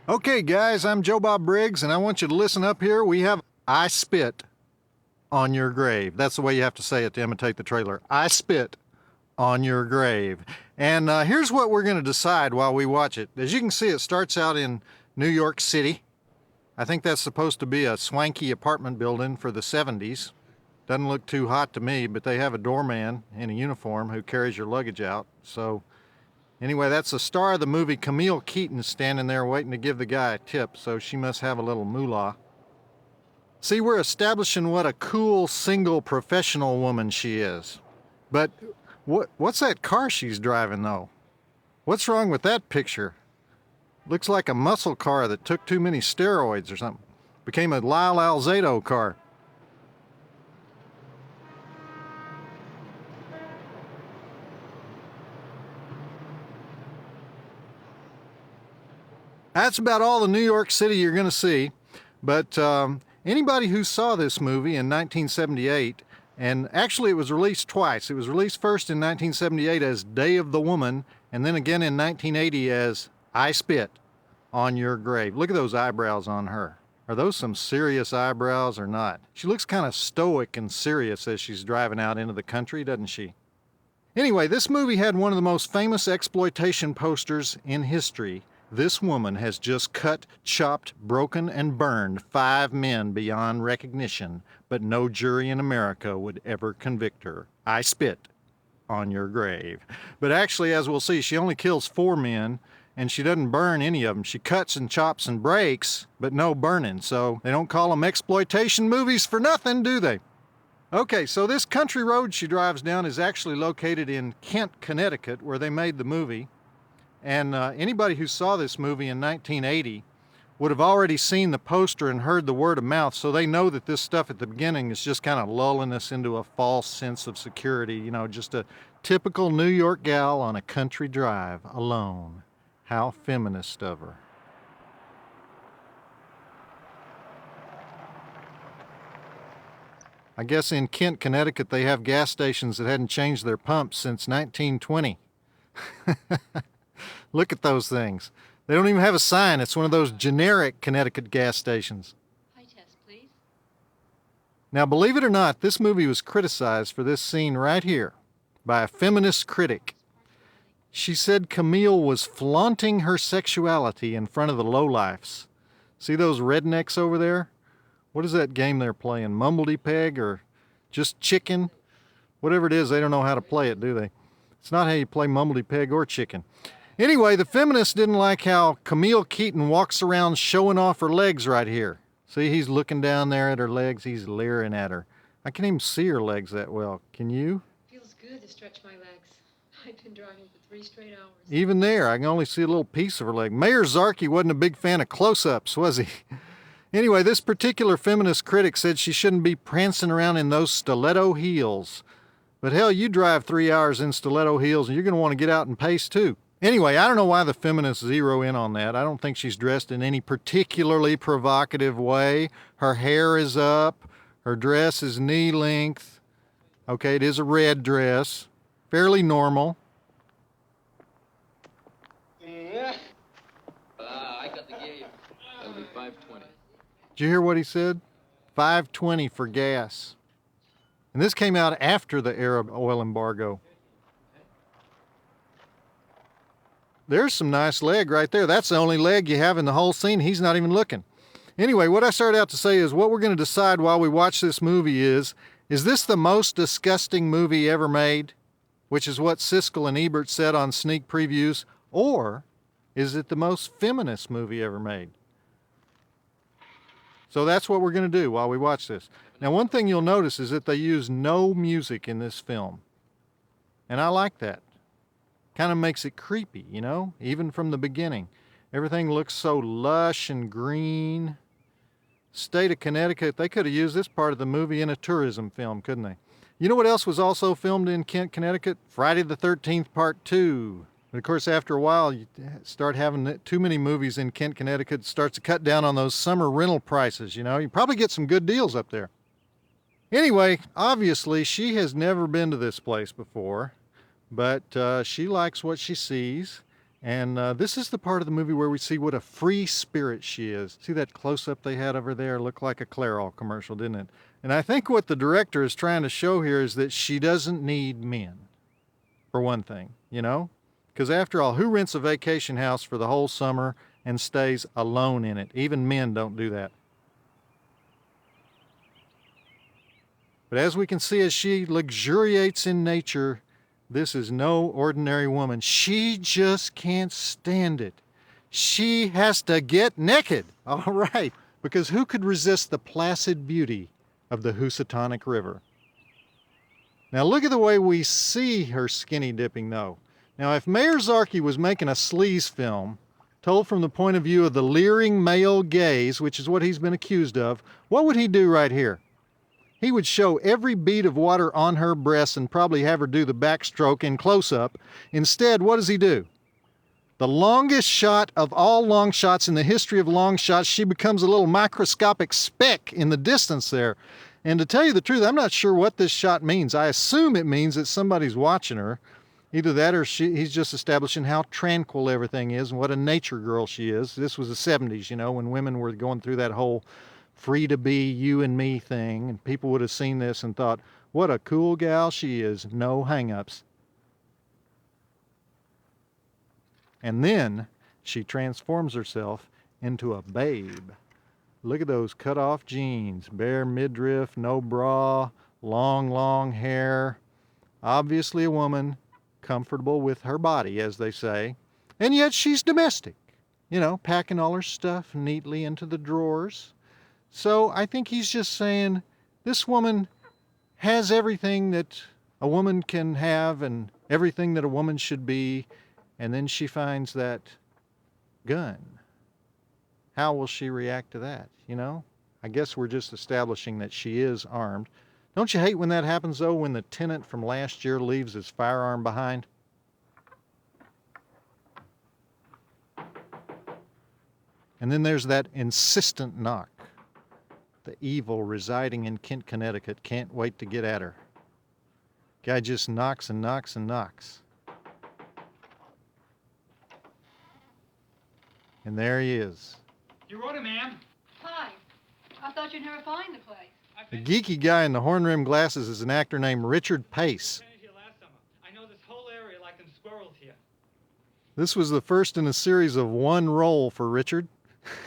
Okay, guys, I'm Joe Bob Briggs, and I want you to listen up here. We have I spit on your grave. That's the way you have to say it to imitate the trailer. I spit on your grave. And here's what we're going to decide while we watch it. As you can see, it starts out in New York City. I think that's supposed to be a swanky apartment building for the 70s. Doesn't look too hot to me, but they have a doorman in a uniform who carries your luggage out. So anyway, that's the star of the movie, Camille Keaton, standing there waiting to give the guy a tip, so she must have a little moolah. See, we're establishing what a cool, single, professional woman she is. But what's that car she's driving, though? What's wrong with that picture? Looks like a muscle car that took too many steroids or something. Became a Lyle Alzado car. That's about all the New York City you're going to see. But anybody who saw this movie in 1978, and actually it was released twice. It was released first in 1978 as Day of the Woman, and then again in 1980 as I Spit on Your Grave. Look at those eyebrows on her. Are those some serious eyebrows or not? She looks kind of stoic and serious as she's driving out into the country, doesn't she? Anyway, this movie had one of the most famous exploitation posters in history. This woman has just cut, chopped, broken, and burned 5 men beyond recognition, but no jury in America would ever convict her. I spit on your grave. But actually, as we'll see, she only kills 4 men, and she doesn't burn any of them. She cuts and chops and breaks, but no burning. So they don't call them exploitation movies for nothing, do they? Okay, so this country road she drives down is actually located in Kent, Connecticut, where they made the movie. And anybody who saw this movie in 1980 would have already seen the poster and heard the word of mouth, so they know that this stuff at the beginning is just kind of lulling us into a false sense of security. You know, just a typical New York gal on a country drive, alone. How feminist of her. I guess in Kent, Connecticut, they have gas stations that hadn't changed their pumps since 1920. Look at those things. They don't even have a sign. It's one of those generic Connecticut gas stations. High test, please. Now, believe it or not, this movie was criticized for this scene right here by a feminist critic. She said Camille was flaunting her sexuality in front of the lowlifes. See those rednecks over there? What is that game they're playing? Mumbledy Peg or just chicken? Whatever it is, they don't know how to play it, do they? It's not how you play Mumbledy Peg or chicken. Anyway, the feminists didn't like how Camille Keaton walks around showing off her legs right here. See, he's looking down there at her legs. He's leering at her. I can't even see her legs that well. Can you? Feels good to stretch my legs. I've been driving for 3 straight hours. Even there, I can only see a little piece of her leg. Mayor Zarkey wasn't a big fan of close-ups, was he? Anyway, this particular feminist critic said she shouldn't be prancing around in those stiletto heels. But hell, you drive 3 hours in stiletto heels and you're going to want to get out and pace too. Anyway, I don't know why the feminists zero in on that. I don't think she's dressed in any particularly provocative way. Her hair is up. Her dress is knee length. Okay, it is a red dress. Fairly normal. Yeah. I got the game. That'll be 520. Did you hear what he said? $5.20 for gas. And this came out after the Arab oil embargo. There's some nice leg right there. That's the only leg you have in the whole scene. He's not even looking. Anyway, what I started out to say is what we're going to decide while we watch this movie is this the most disgusting movie ever made? Which is what Siskel and Ebert said on sneak previews. Or is it the most feminist movie ever made? So that's what we're going to do while we watch this. Now, one thing you'll notice is that they use no music in this film. And I like that. Kind of makes it creepy, you know, even from the beginning. Everything looks so lush and green. State of Connecticut, they could have used this part of the movie in a tourism film, couldn't they? You know what else was also filmed in Kent, Connecticut? Friday the 13th Part 2. But of course, after a while, you start having too many movies in Kent, Connecticut. It starts to cut down on those summer rental prices, you know. You probably get some good deals up there. Anyway, obviously, she has never been to this place before. But she likes what she sees, And this is the part of the movie where we see what a free spirit she is. See that close-up they had of her there? Looked like a Clairol commercial, didn't it? And I think what the director is trying to show here is that she doesn't need men, for one thing, you know? Because after all, who rents a vacation house for the whole summer and stays alone in it? Even men don't do that. But as we can see, as she luxuriates in nature, this is no ordinary woman. She just can't stand it. She has to get naked. All right. Because who could resist the placid beauty of the Housatonic River? Now look at the way we see her skinny dipping though. Now if Mayor Zarki was making a sleaze film, told from the point of view of the leering male gaze, which is what he's been accused of, what would he do right here? He would show every bead of water on her breasts and probably have her do the backstroke in close-up. Instead, what does he do? The longest shot of all long shots in the history of long shots, she becomes a little microscopic speck in the distance there. And to tell you the truth, I'm not sure what this shot means. I assume it means that somebody's watching her. Either that or he's just establishing how tranquil everything is and what a nature girl she is. This was the 70s, you know, when women were going through that whole free to be you and me thing, and people would have seen this and thought, what a cool gal she is, no hang-ups. And then she transforms herself into a babe. Look at those cut-off jeans, bare midriff, no bra, long hair. Obviously a woman, comfortable with her body, as they say, and yet she's domestic, you know, packing all her stuff neatly into the drawers. So I think he's just saying this woman has everything that a woman can have and everything that a woman should be, and then she finds that gun. How will she react to that, you know? I guess we're just establishing that she is armed. Don't you hate when that happens, though, when the tenant from last year leaves his firearm behind? And then there's that insistent knock. The evil residing in Kent, Connecticut can't wait to get at her. Guy just knocks and knocks and knocks. And there he is. You wrote it, ma'am. Hi. I thought you'd never find the place. The geeky guy in the horn-rimmed glasses is an actor named Richard Pace. I finished here last summer. I know this whole area like them squirrels here. This was the first in a series of one role for Richard.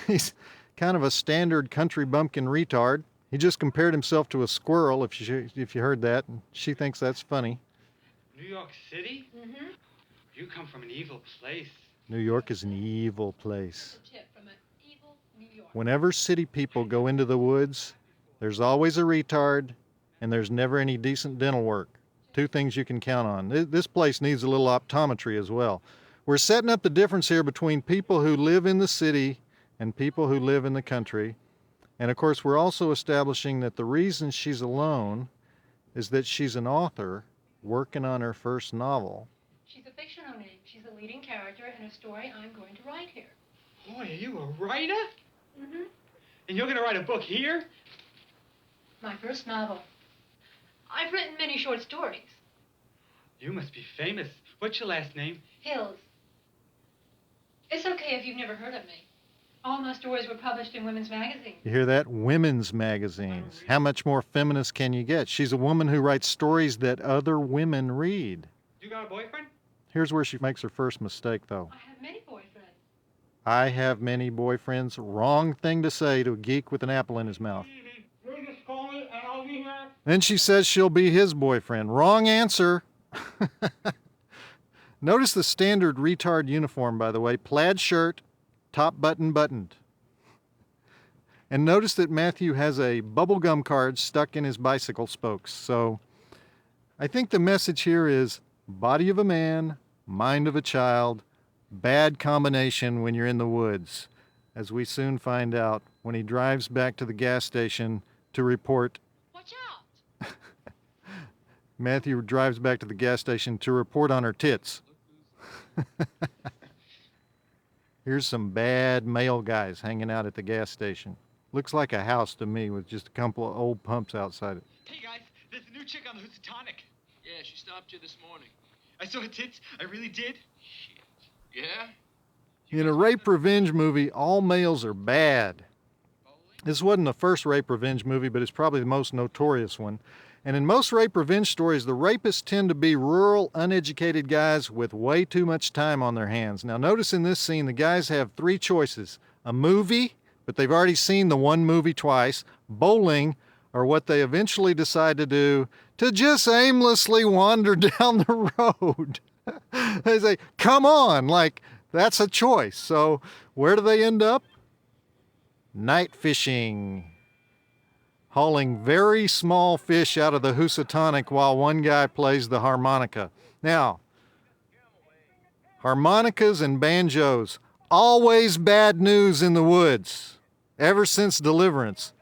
He's kind of a standard country bumpkin retard. He just compared himself to a squirrel, if you heard that. And she thinks that's funny. New York City? Mm-hmm. You come from an evil place. New York is an evil place. A tip from an evil New York. Whenever city people go into the woods, there's always a retard, and there's never any decent dental work. Two things you can count on. This place needs a little optometry as well. We're setting up the difference here between people who live in the city and people who live in the country. And of course, we're also establishing that the reason she's alone is that she's an author working on her first novel. She's a fictional name. She's the leading character in a story I'm going to write here. Boy, are you a writer? Mm-hmm. And you're gonna write a book here? My first novel. I've written many short stories. You must be famous. What's your last name? Hills. It's okay if you've never heard of me. All my stories were published in women's magazines. You hear that? Women's magazines. How much more feminist can you get? She's a woman who writes stories that other women read. You got a boyfriend? Here's where she makes her first mistake, though. I have many boyfriends. I have many boyfriends. Wrong thing to say to a geek with an apple in his mouth. You just call me and I'll be here. Then she says she'll be his boyfriend. Wrong answer. Notice the standard retard uniform, by the way. Plaid shirt, top button buttoned. And notice that Matthew has a bubblegum card stuck in his bicycle spokes. So I think the message here is body of a man, mind of a child, bad combination when you're in the woods, as we soon find out when he drives back to the gas station to report. Watch out! Matthew drives back to the gas station to report on her tits. Here's some bad male guys hanging out at the gas station. Looks like a house to me with just a couple of old pumps outside it. Hey guys, there's a new chick on the Housatonic. Yeah, she stopped you this morning. I saw her tits. I really did. Shit. Yeah? In a rape revenge movie, all males are bad. This wasn't the first rape revenge movie, but it's probably the most notorious one. And in most rape revenge stories, the rapists tend to be rural, uneducated guys with way too much time on their hands. Now, notice in this scene, the guys have three choices: a movie, but they've already seen the one movie twice, bowling, or what they eventually decide to do, to just aimlessly wander down the road. They say, come on, like, that's a choice. So where do they end up? Night fishing, hauling very small fish out of the Housatonic while one guy plays the harmonica. Now, harmonicas and banjos, always bad news in the woods, ever since Deliverance.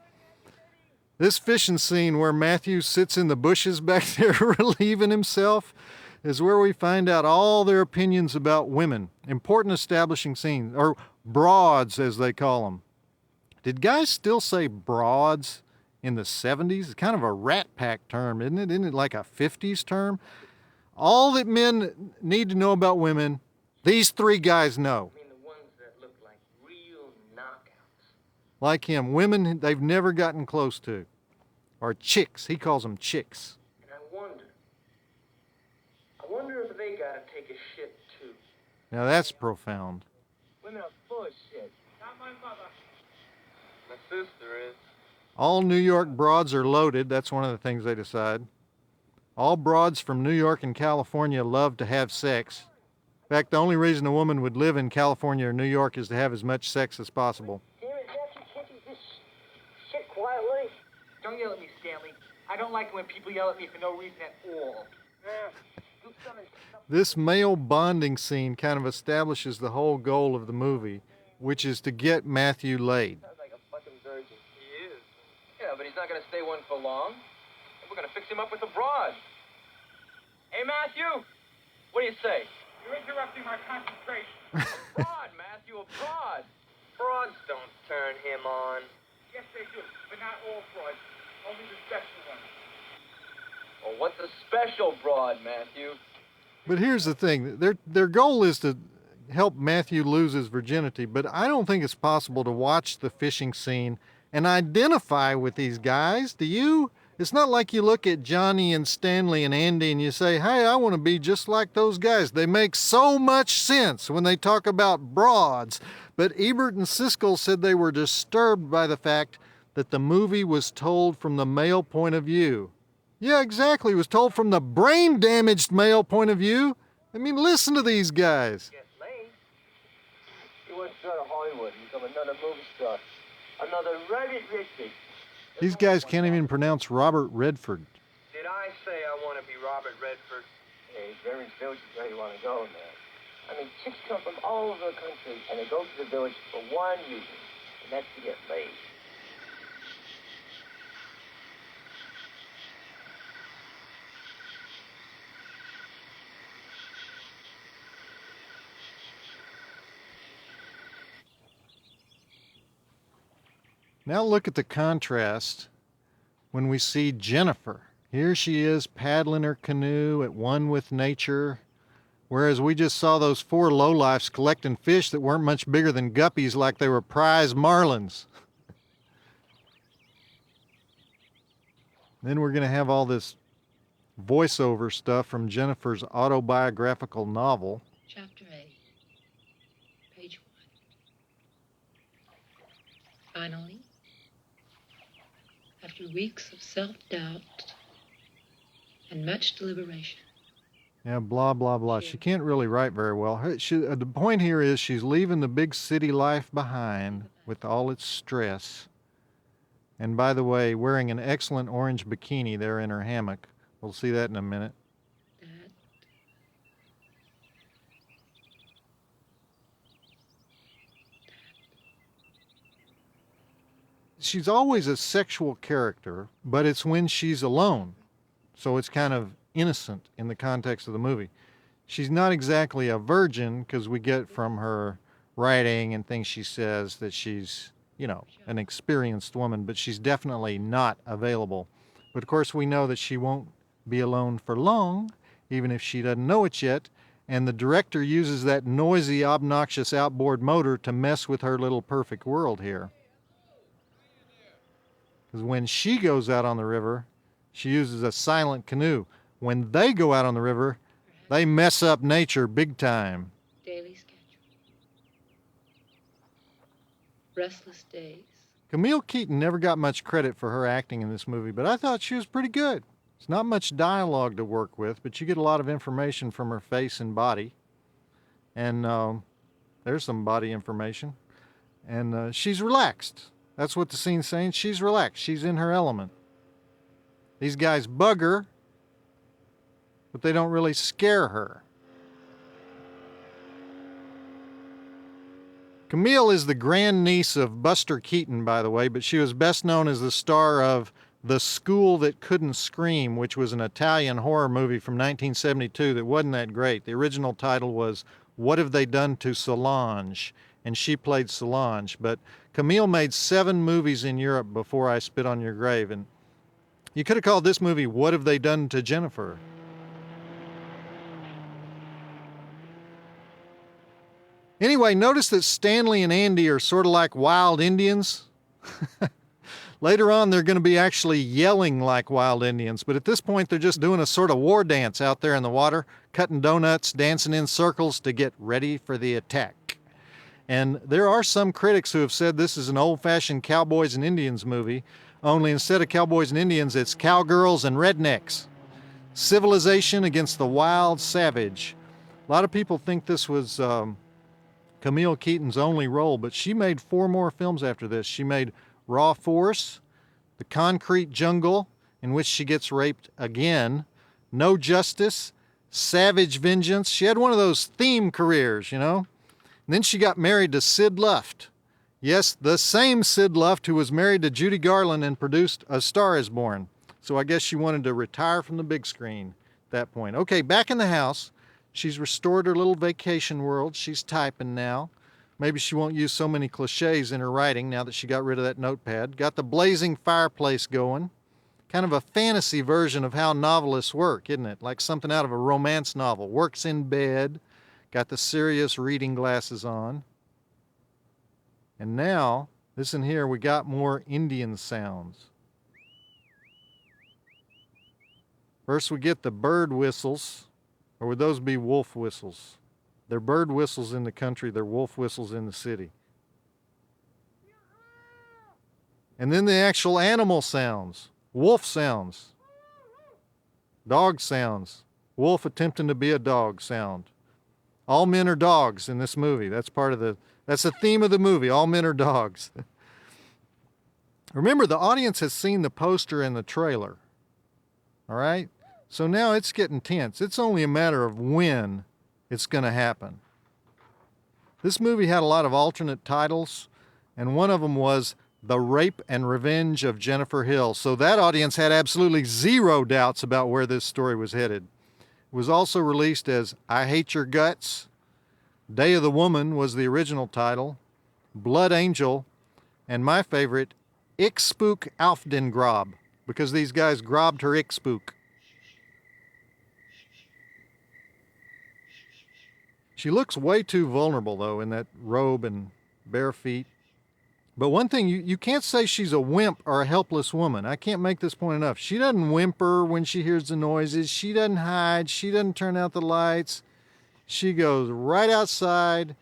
This fishing scene where Matthew sits in the bushes back there relieving himself is where we find out all their opinions about women. Important establishing scenes, or broads as they call them. Did guys still say broads in the 70s? It's kind of a Rat Pack term, isn't it? Isn't it like a 50s term? All that men need to know about women, these three guys know. I mean the ones that look like real knockouts. Like him, women they've never gotten close to. Or chicks, he calls them chicks. And I wonder if they gotta take a shit too. Now that's profound. Women are full of shit. Not my mother. My sister is. All New York broads are loaded. That's one of the things they decide. All broads from New York and California love to have sex. In fact, the only reason a woman would live in California or New York is to have as much sex as possible. Damn it, Matthew, can't you just shit quietly? Don't yell at me, Stanley. I don't like it when people yell at me for no reason at all. Do something. This male bonding scene kind of establishes the whole goal of the movie, which is to get Matthew laid. Sounds like a fucking virgin. He is. Yeah, but he's not gonna stay one for long. We're gonna fix him up with a broad. Hey, Matthew! What do you say? You're interrupting my concentration. A broad, Matthew, a broad. Broads don't turn him on. Yes, they do, but not all frauds. Only the special ones. Well, what's a special broad, Matthew? But here's the thing, their goal is to help Matthew lose his virginity, but I don't think it's possible to watch the fishing scene and identify with these guys. Do you? It's not like you look at Johnny and Stanley and Andy and you say, hey, I want to be just like those guys. They make so much sense when they talk about broads. But Ebert and Siskel said they were disturbed by the fact that the movie was told from the male point of view. Yeah, exactly. It was told from the brain-damaged male point of view. I mean, listen to these guys. Get laid. He wants to go to Hollywood and become another movie star. Another Reddit Richie. These guys can't even pronounce Robert Redford. Did I say I want to be Robert Redford? Hey, Veterans Village is where you want to go, man. I mean, chicks come from all over the country, and they go to the village for one reason, and that's to get laid. Now look at the contrast when we see Jennifer. Here she is paddling her canoe at one with nature, whereas we just saw those four lowlifes collecting fish that weren't much bigger than guppies like they were prize marlins. Then we're going to have all this voiceover stuff from Jennifer's autobiographical novel. Chapter 8, page 1. Finally, after weeks of self-doubt and much deliberation. Yeah, blah, blah, blah. She can't really write very well. The point here is she's leaving the big city life behind with all its stress. And by the way, wearing an excellent orange bikini there in her hammock. We'll see that in a minute. That She's always a sexual character, but it's when she's alone. So it's kind of innocent in the context of the movie. She's not exactly a virgin because we get from her writing and things she says that she's, an experienced woman, but she's definitely not available. But of course we know that she won't be alone for long, even if she doesn't know it yet. and the director uses that noisy, obnoxious outboard motor to mess with her little perfect world here. Because when she goes out on the river, she uses a silent canoe. When they go out on the river, they mess up nature big time. Daily schedule. Restless days. Camille Keaton never got much credit for her acting in this movie, but I thought she was pretty good. It's not much dialogue to work with, but you get a lot of information from her face and body. And there's some body information. And she's relaxed. That's what the scene's saying. She's relaxed. She's in her element. These guys bug her, but they don't really scare her. Camille is the grandniece of Buster Keaton, by the way, but she was best known as the star of The School That Couldn't Scream, which was an Italian horror movie from 1972 that wasn't that great. The original title was What Have They Done to Solange? And she played Solange. But Camille made 7 movies in Europe before I Spit on Your Grave. And you could have called this movie What Have They Done to Jennifer? Anyway, notice that Stanley and Andy are sort of like wild Indians. Later on, they're going to be actually yelling like wild Indians, but at this point, they're just doing a sort of war dance out there in the water, cutting donuts, dancing in circles to get ready for the attack. And there are some critics who have said this is an old-fashioned cowboys and Indians movie, only instead of cowboys and Indians, it's cowgirls and rednecks. Civilization against the wild savage. A lot of people think this was Camille Keaton's only role, but she made 4 more films after this. She made Raw Force, The Concrete Jungle, in which she gets raped again, No Justice, Savage Vengeance. She had one of those theme careers, you know. And then she got married to Sid Luft. Yes, the same Sid Luft who was married to Judy Garland and produced A Star Is Born. So I guess she wanted to retire from the big screen at that point. Okay, back in the house. She's restored her little vacation world. She's typing now. Maybe she won't use so many cliches in her writing now that she got rid of that notepad. Got the blazing fireplace going. Kind of a fantasy version of how novelists work, isn't it? Like something out of a romance novel. Works in bed. Got the serious reading glasses on. And now, listen here, we got more Indian sounds. First we get the bird whistles. Or would those be wolf whistles? They're bird whistles in the country, they're wolf whistles in the city. And then the actual animal sounds. Wolf sounds. Dog sounds. Wolf attempting to be a dog sound. All men are dogs in this movie. That's the theme of the movie. All men are dogs. Remember, the audience has seen the poster and the trailer. All right? So now it's getting tense. It's only a matter of when it's going to happen. This movie had a lot of alternate titles, and one of them was The Rape and Revenge of Jennifer Hill. So that audience had absolutely 0 doubts about where this story was headed. It was also released as I Hate Your Guts. Day of the Woman was the original title. Blood Angel, and my favorite, Ich Spook auf den Grab, because these guys grobbed her Ich Spook. She looks way too vulnerable, though, in that robe and bare feet. But one thing, you can't say she's a wimp or a helpless woman. I can't make this point enough. She doesn't whimper when she hears the noises. She doesn't hide. She doesn't turn out the lights. She goes right outside.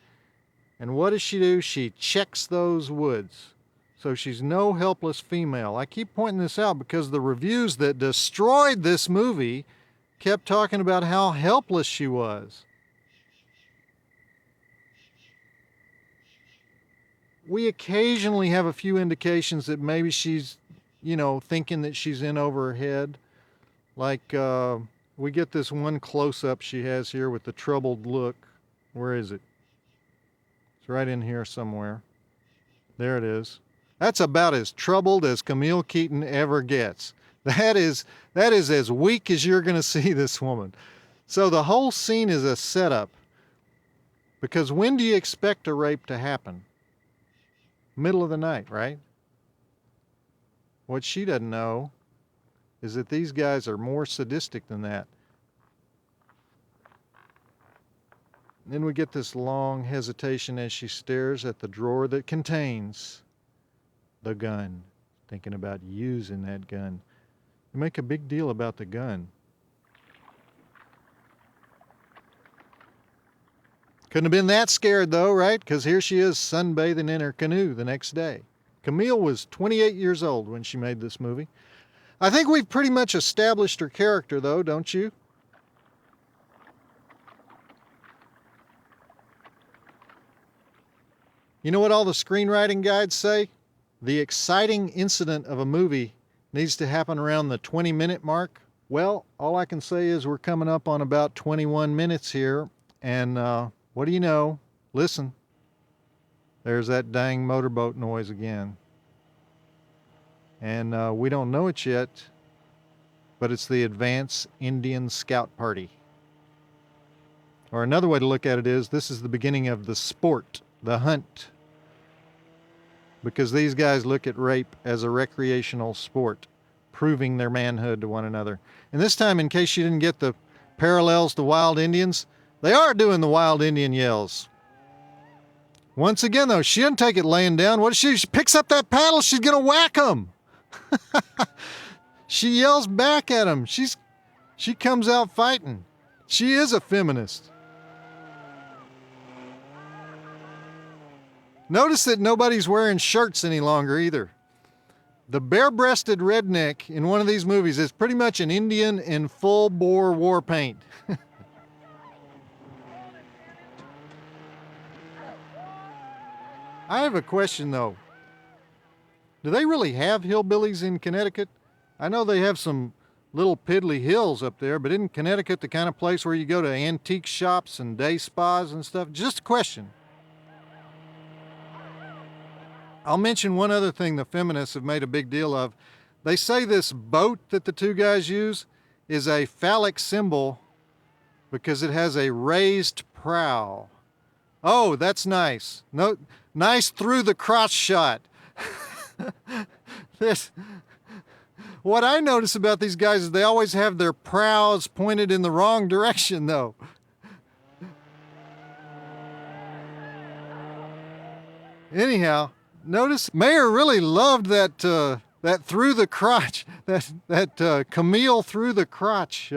And what does she do? She checks those woods. So she's no helpless female. I keep pointing this out because the reviews that destroyed this movie kept talking about how helpless she was. We occasionally have a few indications that maybe she's, thinking that she's in over her head. Like, we get this one close-up she has here with the troubled look. Where is it? It's right in here somewhere. There it is. That's about as troubled as Camille Keaton ever gets. That is as weak as you're going to see this woman. So the whole scene is a setup. Because when do you expect a rape to happen? Middle of the night, right? What she doesn't know is that these guys are more sadistic than that. Then we get this long hesitation as she stares at the drawer that contains the gun, thinking about using that gun. They make a big deal about the gun. Couldn't have been that scared though, right? Because here she is sunbathing in her canoe the next day. Camille was 28 years old when she made this movie. I think we've pretty much established her character though, don't you? You know what all the screenwriting guides say? The exciting incident of a movie needs to happen around the 20-minute mark. Well, all I can say is we're coming up on about 21 minutes here, and what do you know? Listen, there's that dang motorboat noise again. And we don't know it yet, but it's the Advance Indian Scout Party. Or another way to look at it is, this is the beginning of the sport, the hunt. Because these guys look at rape as a recreational sport, proving their manhood to one another. And this time, in case you didn't get the parallels to wild Indians, they are doing the wild Indian yells. Once again, though, she didn't take it laying down. What is she? She picks up that paddle, she's going to whack them. She yells back at him. She comes out fighting. She is a feminist. Notice that nobody's wearing shirts any longer either. The bare-breasted redneck in one of these movies is pretty much an Indian in full-bore war paint. I have a question though. Do they really have hillbillies in Connecticut? I know they have some little piddly hills up there, but isn't Connecticut the kind of place where you go to antique shops and day spas and stuff? Just a question. I'll mention one other thing the feminists have made a big deal of. They say this boat that the two guys use is a phallic symbol because it has a raised prow. Oh, that's nice. No, nice through the crotch shot. What I notice about these guys is they always have their prows pointed in the wrong direction, though. Anyhow, notice Mayer really loved that that through the crotch, that Camille through the crotch,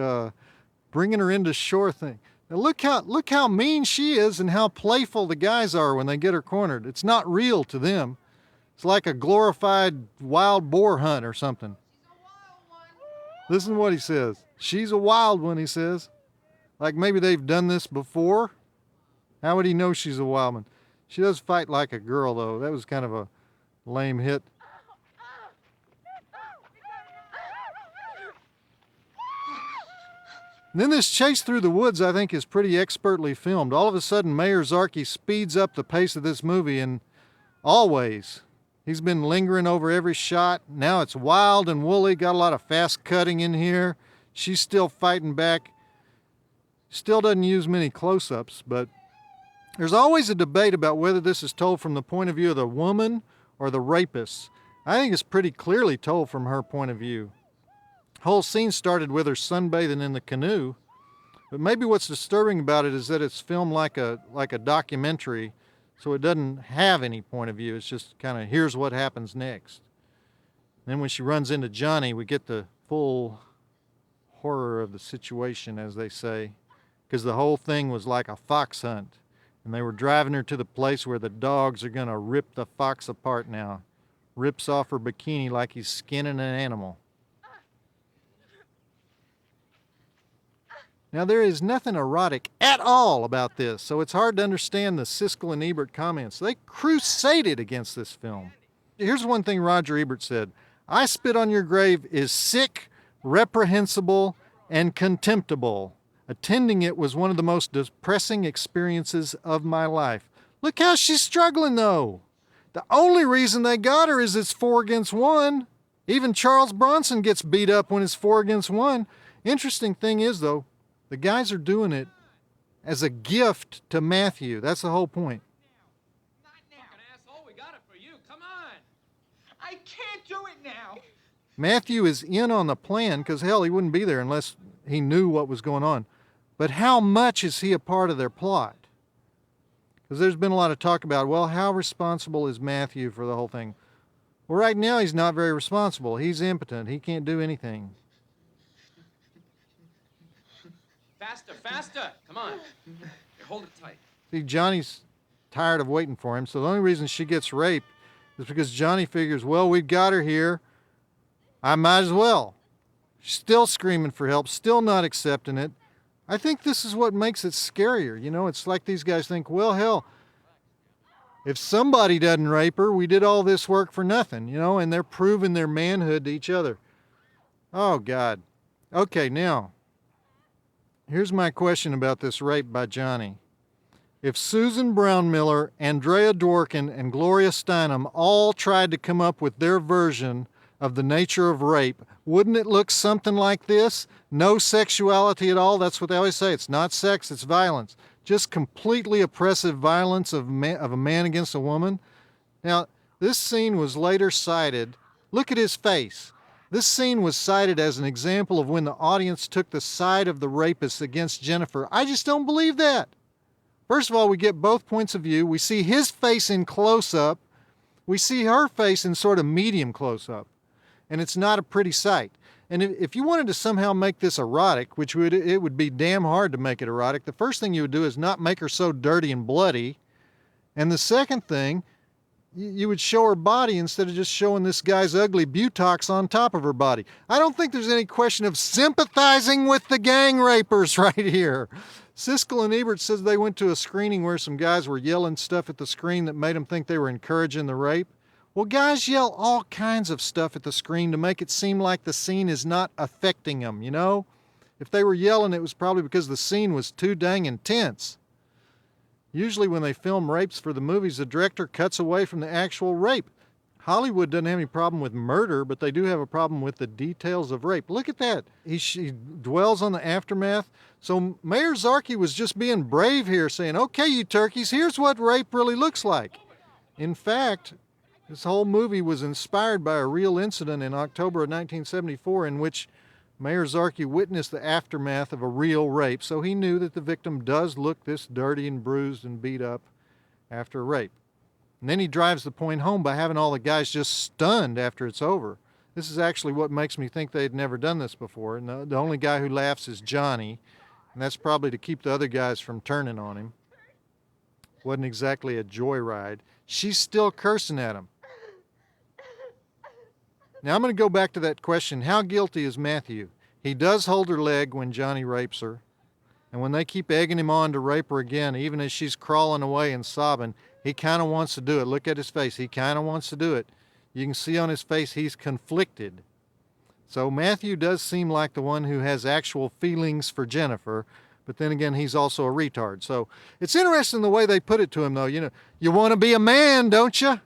bringing her into shore thing. Now look how mean she is and how playful the guys are when they get her cornered. It's not real to them. It's like a glorified wild boar hunt or something. Listen to what he says. She's a wild one, he says. Like maybe they've done this before. How would he know she's a wild one? She does fight like a girl, though. That was kind of a lame hit. And then this chase through the woods, I think, is pretty expertly filmed. All of a sudden, Mayor Zarki speeds up the pace of this movie, and always, he's been lingering over every shot. Now it's wild and woolly, got a lot of fast cutting in here. She's still fighting back. Still doesn't use many close-ups, but there's always a debate about whether this is told from the point of view of the woman or the rapist. I think it's pretty clearly told from her point of view. The whole scene started with her sunbathing in the canoe, but maybe what's disturbing about it is that it's filmed like a documentary, so it doesn't have any point of view. It's just kind of, here's what happens next. And then when she runs into Johnny, we get the full horror of the situation, as they say, because the whole thing was like a fox hunt. And they were driving her to the place where the dogs are going to rip the fox apart now. Rips off her bikini like he's skinning an animal. Now, there is nothing erotic at all about this, so it's hard to understand the Siskel and Ebert comments. They crusaded against this film. Here's one thing Roger Ebert said. I Spit on Your Grave is sick, reprehensible, and contemptible. Attending it was one of the most depressing experiences of my life. Look how she's struggling, though. The only reason they got her is it's 4 against 1. Even Charles Bronson gets beat up when it's 4 against 1. Interesting thing is, though, the guys are doing it as a gift to Matthew. That's the whole point. Not now. Fucking asshole, we got it for you. Come on. I can't do it now. Matthew is in on the plan because, hell, he wouldn't be there unless he knew what was going on. But how much is he a part of their plot? Because there's been a lot of talk about, well, how responsible is Matthew for the whole thing? Well, right now he's not very responsible. He's impotent. He can't do anything. Faster, faster! Come on. Here, hold it tight. See, Johnny's tired of waiting for him, so the only reason she gets raped is because Johnny figures, well, we've got her here. I might as well. She's still screaming for help, still not accepting it. I think this is what makes it scarier. You know, it's like these guys think, well, hell, if somebody doesn't rape her, we did all this work for nothing, you know, and they're proving their manhood to each other. Oh, God. Okay, now, here's my question about this rape by Johnny. If Susan Brownmiller, Andrea Dworkin, and Gloria Steinem all tried to come up with their version of the nature of rape, wouldn't it look something like this? No sexuality at all. That's what they always say. It's not sex, it's violence. Just completely oppressive violence of a man against a woman. Now, this scene was later cited. Look at his face. This scene was cited as an example of when the audience took the side of the rapist against Jennifer. I just don't believe that. First of all, we get both points of view. We see his face in close-up. We see her face in sort of medium close-up. And it's not a pretty sight. And if you wanted to somehow make this erotic, which it would be damn hard to make it erotic, the first thing you would do is not make her so dirty and bloody. And the second thing, you would show her body instead of just showing this guy's ugly buttocks on top of her body. I don't think there's any question of sympathizing with the gang rapers right here. Siskel and Ebert says they went to a screening where some guys were yelling stuff at the screen that made them think they were encouraging the rape. Well, guys yell all kinds of stuff at the screen to make it seem like the scene is not affecting them, you know? If they were yelling, it was probably because the scene was too dang intense. Usually when they film rapes for the movies, the director cuts away from the actual rape. Hollywood doesn't have any problem with murder, but they do have a problem with the details of rape. Look at that. She dwells on the aftermath. So Mayor Zarki was just being brave here, saying, okay, you turkeys, here's what rape really looks like. In fact, this whole movie was inspired by a real incident in October of 1974 in which Mayor Zarki witnessed the aftermath of a real rape, so he knew that the victim does look this dirty and bruised and beat up after a rape. And then he drives the point home by having all the guys just stunned after it's over. This is actually what makes me think they'd never done this before. And the only guy who laughs is Johnny, and that's probably to keep the other guys from turning on him. Wasn't exactly a joyride. She's still cursing at him. Now I'm going to go back to that question. How guilty is Matthew? He does hold her leg when Johnny rapes her. And when they keep egging him on to rape her again, even as she's crawling away and sobbing, he kind of wants to do it. Look at his face. He kind of wants to do it. You can see on his face he's conflicted. So Matthew does seem like the one who has actual feelings for Jennifer, but then again, he's also a retard. So it's interesting the way they put it to him, though. You know, you want to be a man, don't you?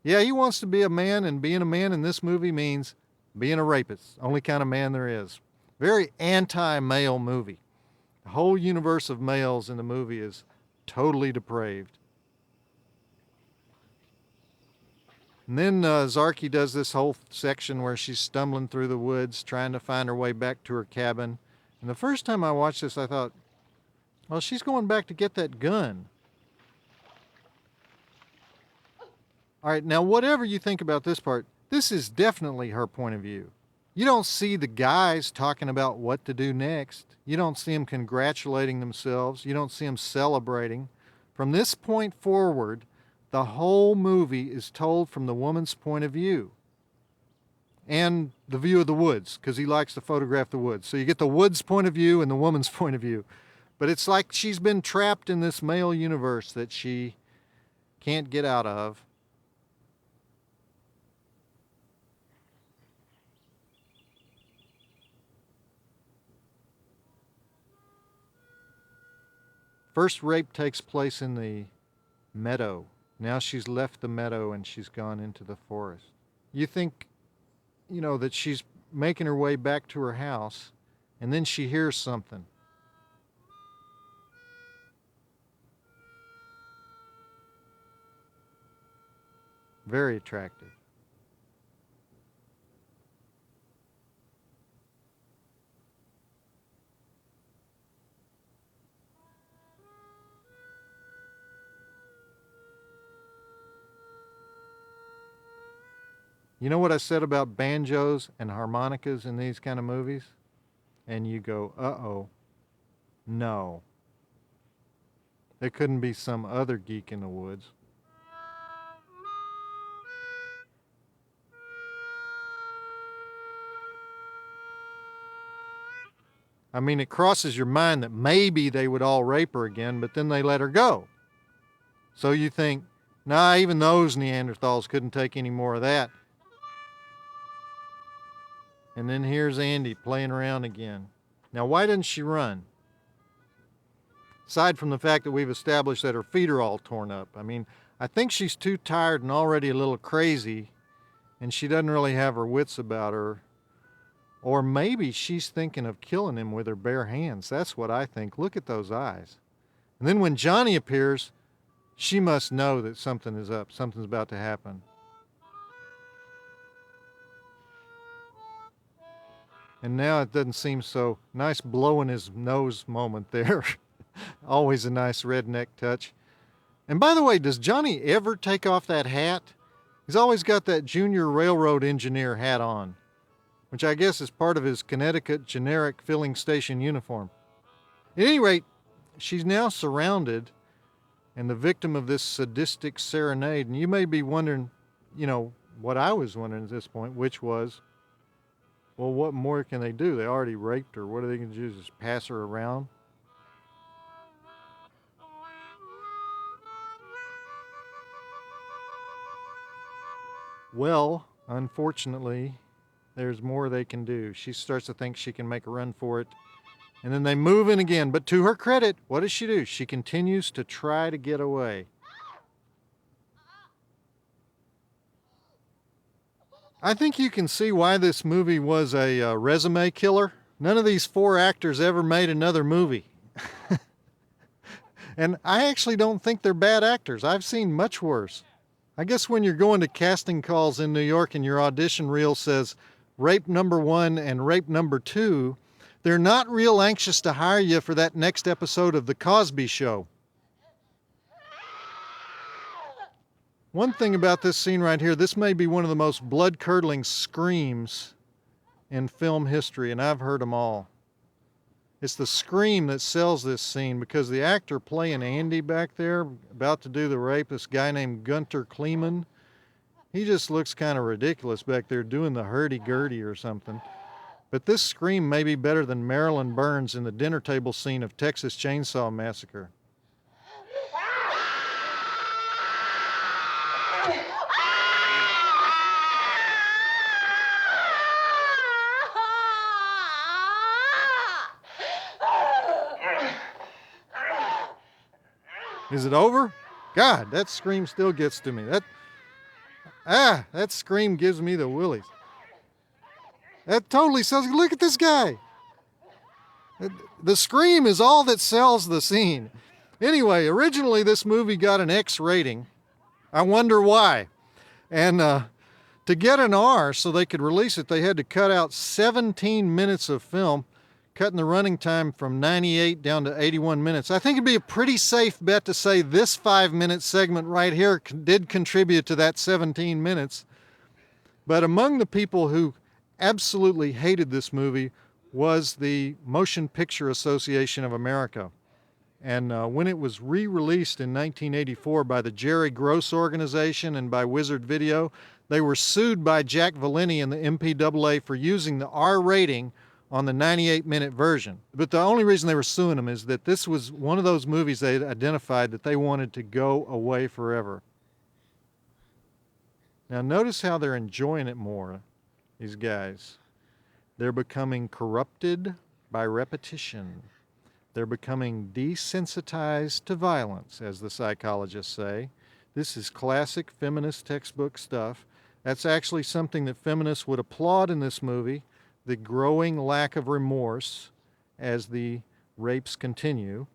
Yeah, he wants to be a man, and being a man in this movie means being a rapist. Only kind of man there is. Very anti-male movie. The whole universe of males in the movie is totally depraved. And then Zarki does this whole section where she's stumbling through the woods, trying to find her way back to her cabin. And the first time I watched this, I thought, well, she's going back to get that gun. All right, now whatever you think about this part, this is definitely her point of view. You don't see the guys talking about what to do next. You don't see them congratulating themselves. You don't see them celebrating. From this point forward, the whole movie is told from the woman's point of view. And the view of the woods, because he likes to photograph the woods. So you get the woods' point of view and the woman's point of view. But it's like she's been trapped in this male universe that she can't get out of. First rape takes place in the meadow. Now she's left the meadow and she's gone into the forest. You think, you know, that she's making her way back to her house, and then she hears something. Very attractive. You know what I said about banjos and harmonicas in these kind of movies? And you go, uh-oh, no. There couldn't be some other geek in the woods. I mean, it crosses your mind that maybe they would all rape her again, but then they let her go. So you think, nah, even those Neanderthals couldn't take any more of that. And then here's Andy playing around again. Now, why didn't she run? Aside from the fact that we've established that her feet are all torn up. I mean, I think she's too tired and already a little crazy, and she doesn't really have her wits about her. Or maybe she's thinking of killing him with her bare hands. That's what I think. Look at those eyes. And then when Johnny appears, she must know that something is up. Something's about to happen. And now it doesn't seem so nice blowing his nose moment there. Always a nice redneck touch. And by the way, does Johnny ever take off that hat? He's always got that junior railroad engineer hat on, which I guess is part of his Connecticut generic filling station uniform. At any rate, she's now surrounded and the victim of this sadistic serenade. And you may be wondering, you know, what I was wondering at this point, which was, well, what more can they do? They already raped her. What are they going to do? Just pass her around? Well, unfortunately, there's more they can do. She starts to think she can make a run for it. And then they move in again. But to her credit, what does she do? She continues to try to get away. I think you can see why this movie was a resume killer. None of these four actors ever made another movie. And I actually don't think they're bad actors. I've seen much worse. I guess when you're going to casting calls in New York and your audition reel says rape number 1 and rape number 2, they're not real anxious to hire you for that next episode of The Cosby Show. One thing about this scene right here, this may be one of the most blood-curdling screams in film history, and I've heard them all. It's the scream that sells this scene, because the actor playing Andy back there, about to do the rape, this guy named Gunter Kleeman, he just looks kind of ridiculous back there doing the hurdy-gurdy or something. But this scream may be better than Marilyn Burns in the dinner table scene of Texas Chainsaw Massacre. Is it over? God, that scream still gets to me. That scream gives me the willies. That totally sells. Look at this guy. The scream is all that sells the scene. Anyway, originally this movie got an X rating. I wonder why. And to get an R so they could release it, they had to cut out 17 minutes of film, cutting the running time from 98 down to 81 minutes. I think it'd be a pretty safe bet to say this 5-minute segment right here did contribute to that 17 minutes. But among the people who absolutely hated this movie was the Motion Picture Association of America. And when it was re-released in 1984 by the Jerry Gross organization and by Wizard Video, they were sued by Jack Valenti and the MPAA for using the R rating on the 98-minute version. But the only reason they were suing them is that this was one of those movies they had identified that they wanted to go away forever. Now notice how they're enjoying it more, these guys. They're becoming corrupted by repetition. They're becoming desensitized to violence, as the psychologists say. This is classic feminist textbook stuff. That's actually something that feminists would applaud in this movie, the growing lack of remorse as the rapes continue.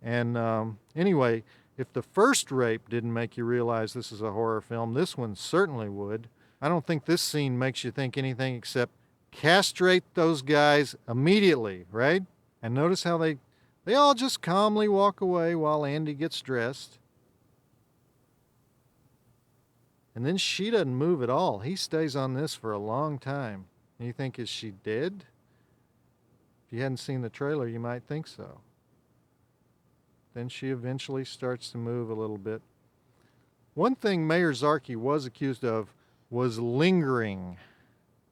And anyway, if the first rape didn't make you realize this is a horror film, this one certainly would. I don't think this scene makes you think anything except castrate those guys immediately, right? And notice how they all just calmly walk away while Andy gets dressed. And then she doesn't move at all. He stays on this for a long time. And you think, is she dead? If you hadn't seen the trailer, you might think so. Then she eventually starts to move a little bit. One thing Mayor Zarki was accused of was lingering.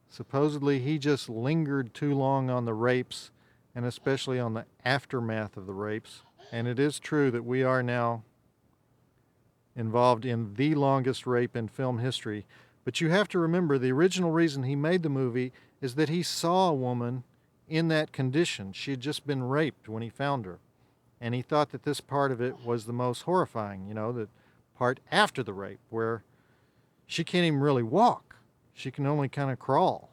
Supposedly he just lingered too long on the rapes, and especially on the aftermath of the rapes. And it is true that we are now involved in the longest rape in film history. But you have to remember, the original reason he made the movie is that he saw a woman in that condition. She had just been raped when he found her. And he thought that this part of it was the most horrifying, the part after the rape, where she can't even really walk. She can only kind of crawl.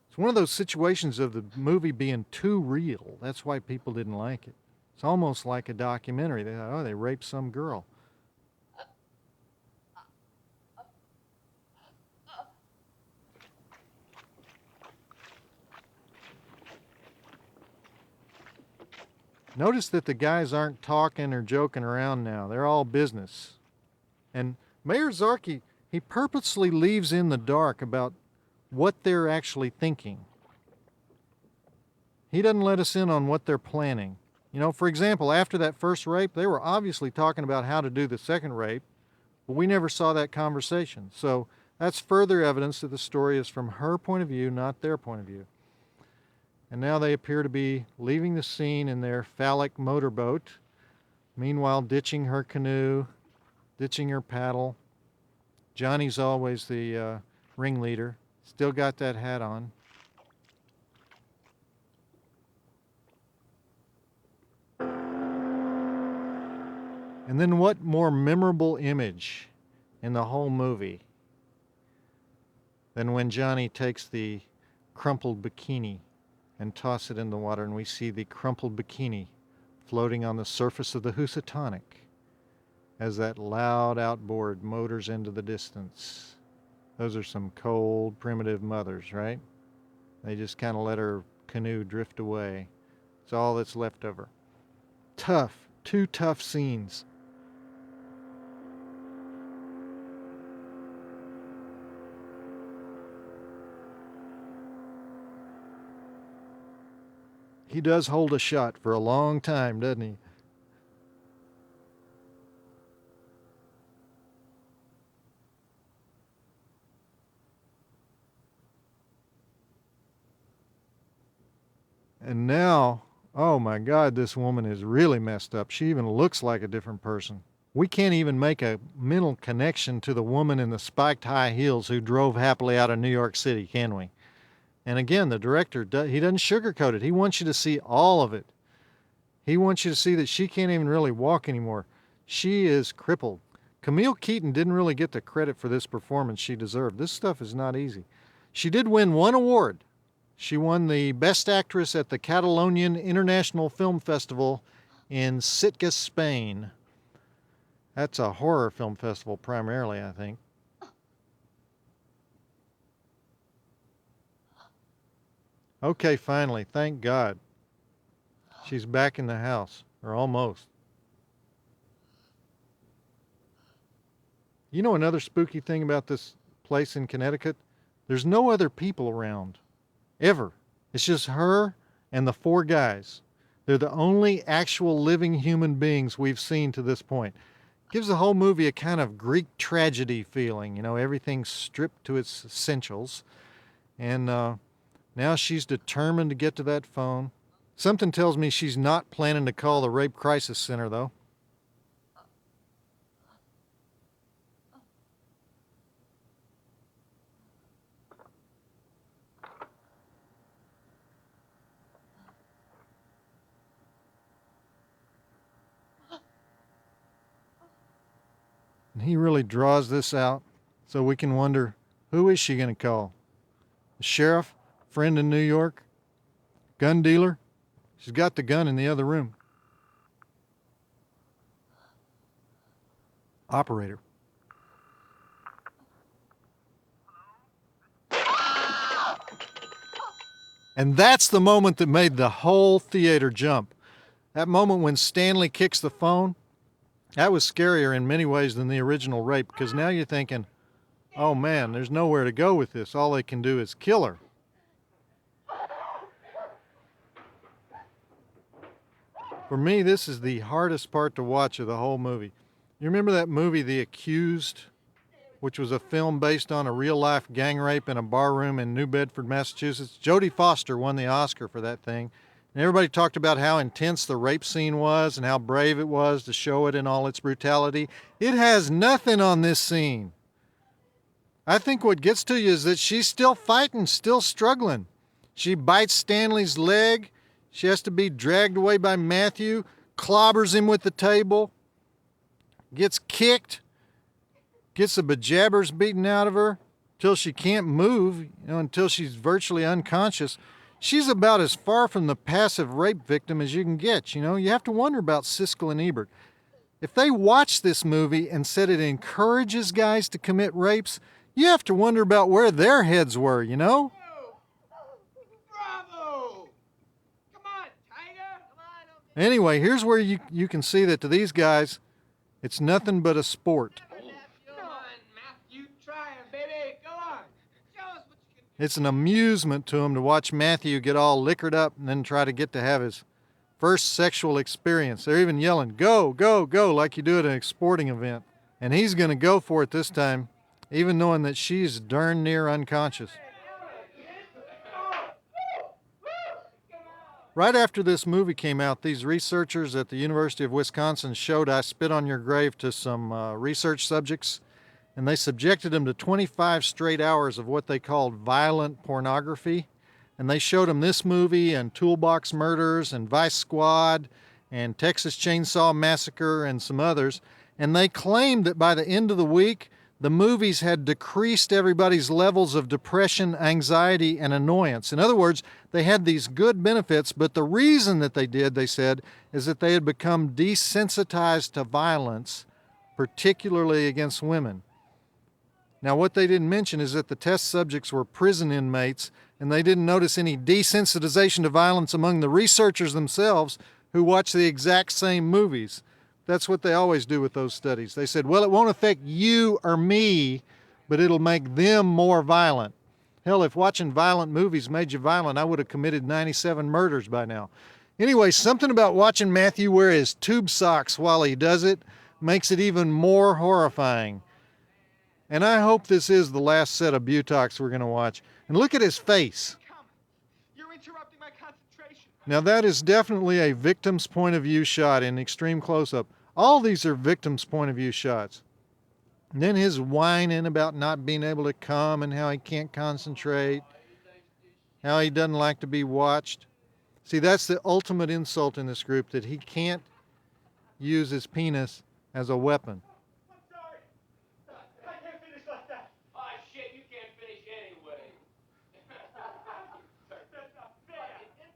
It's one of those situations of the movie being too real. That's why people didn't like it. It's almost like a documentary. They thought, oh, they raped some girl. Notice that the guys aren't talking or joking around now. They're all business. And Mayor Zarki, he purposely leaves in the dark about what they're actually thinking. He doesn't let us in on what they're planning. For example, after that first rape, they were obviously talking about how to do the second rape, but we never saw that conversation. So that's further evidence that the story is from her point of view, not their point of view. And now they appear to be leaving the scene in their phallic motorboat, meanwhile ditching her canoe, ditching her paddle. Johnny's always the ringleader, still got that hat on. And then what more memorable image in the whole movie than when Johnny takes the crumpled bikini and toss it in the water, and we see the crumpled bikini floating on the surface of the Housatonic as that loud outboard motors into the distance. Those are some cold, primitive mothers, right? They just kind of let her canoe drift away. It's all that's left of her. Tough, two tough scenes. He does hold a shot for a long time, doesn't he? And now, oh my God, this woman is really messed up. She even looks like a different person. We can't even make a mental connection to the woman in the spiked high heels who drove happily out of New York City, can we? And again, the director, he doesn't sugarcoat it. He wants you to see all of it. He wants you to see that she can't even really walk anymore. She is crippled. Camille Keaton didn't really get the credit for this performance she deserved. This stuff is not easy. She did win one award. She won the Best Actress at the Catalonian International Film Festival in Sitges, Spain. That's a horror film festival primarily, I think. Okay, finally, thank God. She's back in the house, or almost. You know another spooky thing about this place in Connecticut? There's no other people around, ever. It's just her and the four guys. They're the only actual living human beings we've seen to this point. Gives the whole movie a kind of Greek tragedy feeling, everything's stripped to its essentials. And now she's determined to get to that phone. Something tells me she's not planning to call the Rape Crisis Center, though. And he really draws this out so we can wonder, who is she going to call? The sheriff? Friend in New York? Gun dealer? She's got the gun in the other room. Operator. And that's the moment that made the whole theater jump. That moment when Stanley kicks the phone, that was scarier in many ways than the original rape, because now you're thinking, oh man, there's nowhere to go with this. All they can do is kill her. For me, this is the hardest part to watch of the whole movie. You remember that movie, The Accused, which was a film based on a real-life gang rape in a bar room in New Bedford, Massachusetts? Jodie Foster won the Oscar for that thing. And everybody talked about how intense the rape scene was and how brave it was to show it in all its brutality. It has nothing on this scene. I think what gets to you is that she's still fighting, still struggling. She bites Stanley's leg. She has to be dragged away by Matthew, clobbers him with the table, gets kicked, gets the bejabbers beaten out of her till she can't move, until she's virtually unconscious. She's about as far from the passive rape victim as you can get. You have to wonder about Siskel and Ebert. If they watched this movie and said it encourages guys to commit rapes, you have to wonder about where their heads were, Bravo! Come on, Tiger! Come on, Anyway, here's where you can see that to these guys, it's nothing but a sport. Come on, Matthew, try it, baby. Go on. Show us what you can do. It's an amusement to them to watch Matthew get all liquored up and then try to get to have his first sexual experience. They're even yelling, go, go, go, like you do at a sporting event. And he's going to go for it this time, even knowing that she's darn near unconscious. Right after this movie came out, these researchers at the University of Wisconsin showed I Spit on Your Grave to some research subjects, and they subjected them to 25 straight hours of what they called violent pornography. And they showed them this movie and Toolbox Murders and Vice Squad and Texas Chainsaw Massacre and some others. And they claimed that by the end of the week, the movies had decreased everybody's levels of depression, anxiety, and annoyance. In other words, they had these good benefits, but the reason that they did, they said, is that they had become desensitized to violence, particularly against women. Now, what they didn't mention is that the test subjects were prison inmates, and they didn't notice any desensitization to violence among the researchers themselves who watched the exact same movies. That's what they always do with those studies. They said, well, it won't affect you or me, but it'll make them more violent. Hell, if watching violent movies made you violent, I would have committed 97 murders by now. Anyway, something about watching Matthew wear his tube socks while he does it makes it even more horrifying. And I hope this is the last set of butox we're going to watch. And look at his face. You're interrupting my concentration. Now that is definitely a victim's point of view shot in extreme close-up. All these are victim's point of view shots. And then his whining about not being able to come and how he can't concentrate, how he doesn't like to be watched. See, that's the ultimate insult in this group, that he can't use his penis as a weapon. I'm sorry. I can't finish like that. Oh, shit, you can't finish anyway. That's not fair.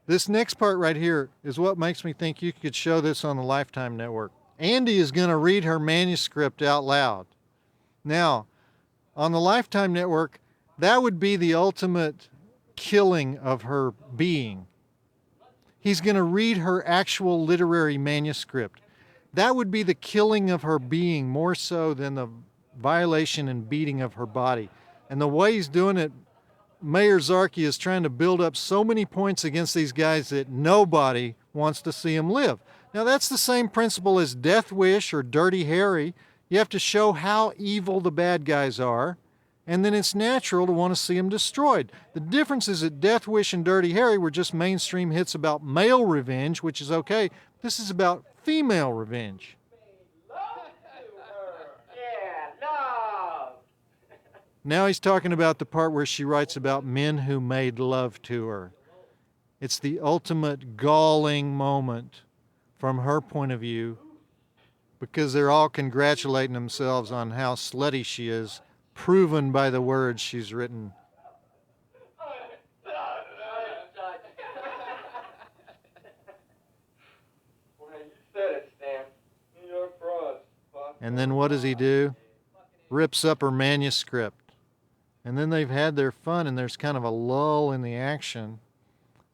This next part right here is what makes me think you could show this on the Lifetime Network. Andy is going to read her manuscript out loud. Now, on the Lifetime Network, that would be the ultimate killing of her being. He's going to read her actual literary manuscript. That would be the killing of her being more so than the violation and beating of her body. And the way he's doing it, Mayor Zarki is trying to build up so many points against these guys that nobody wants to see them live. Now that's the same principle as Death Wish or Dirty Harry. You have to show how evil the bad guys are, and then it's natural to want to see them destroyed. The difference is that Death Wish and Dirty Harry were just mainstream hits about male revenge, which is okay. This is about female revenge. Yeah, love. Now he's talking about the part where she writes about men who made love to her. It's the ultimate galling moment from her point of view, because they're all congratulating themselves on how slutty she is, proven by the words she's written. Well, you said it, Stan. New York broads. And then what does he do? Rips up her manuscript. And then they've had their fun, and there's kind of a lull in the action.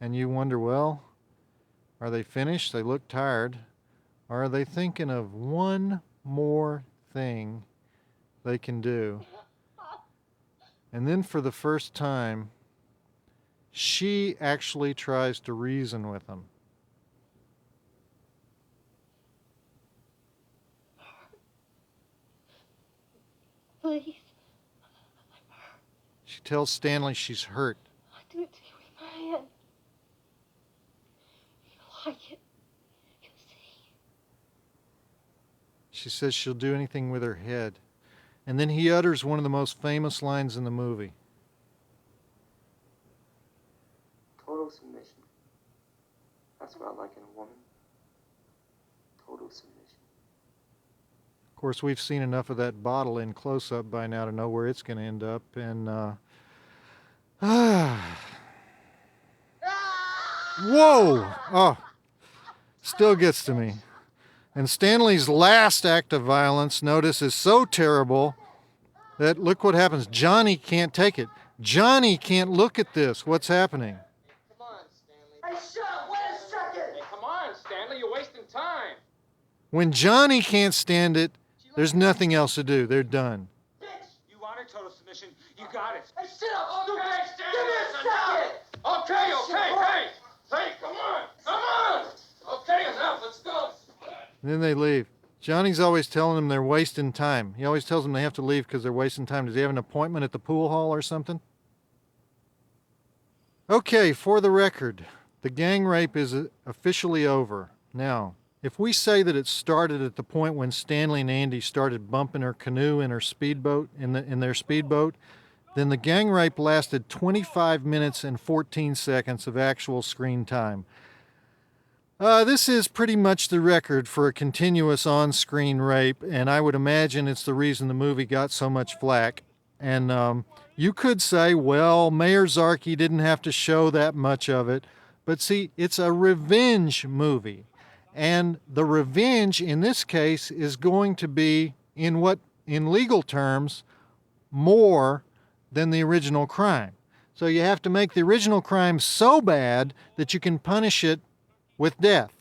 And you wonder, well, Are they finished? They look tired. Or are they thinking of one more thing they can do? And then for the first time, she actually tries to reason with them. Please. She tells Stanley she's hurt. I do it to you with my hand. You like it. You see. She says she'll do anything with her head. And then he utters one of the most famous lines in the movie. Total submission. That's what I like in a woman. Total submission. Of course, we've seen enough of that bottle in close-up by now to know where it's going to end up. And, whoa! Oh, still gets to me. And Stanley's last act of violence, notice, is so terrible that look what happens. Johnny can't take it. Johnny can't look at this. What's happening? Come on, Stanley. Hey, shut up! Wait a second! Hey, come on, Stanley. You're wasting time. When Johnny can't stand it, there's nothing else to do. They're done. Bitch! You wanted total submission. You got it. Hey, shut up! Okay, Stanley! Stanley, Give me a listen, second! Hey, come on! Okay, enough. Let's go. And then they leave. Johnny's always telling them they're wasting time. He always tells them they have to leave because they're wasting time. Does he have an appointment at the pool hall or something? Okay, for the record, the gang rape is officially over. Now, if we say that it started at the point when Stanley and Andy started bumping her canoe in her speedboat, in their speedboat, then the gang rape lasted 25 minutes and 14 seconds of actual screen time. This is pretty much the record for a continuous on-screen rape, and I would imagine it's the reason the movie got so much flack. And you could say, well, Mayor Zarky didn't have to show that much of it, but see, it's a revenge movie. And the revenge in this case is going to be, in legal terms, more than the original crime. So you have to make the original crime so bad that you can punish it with death.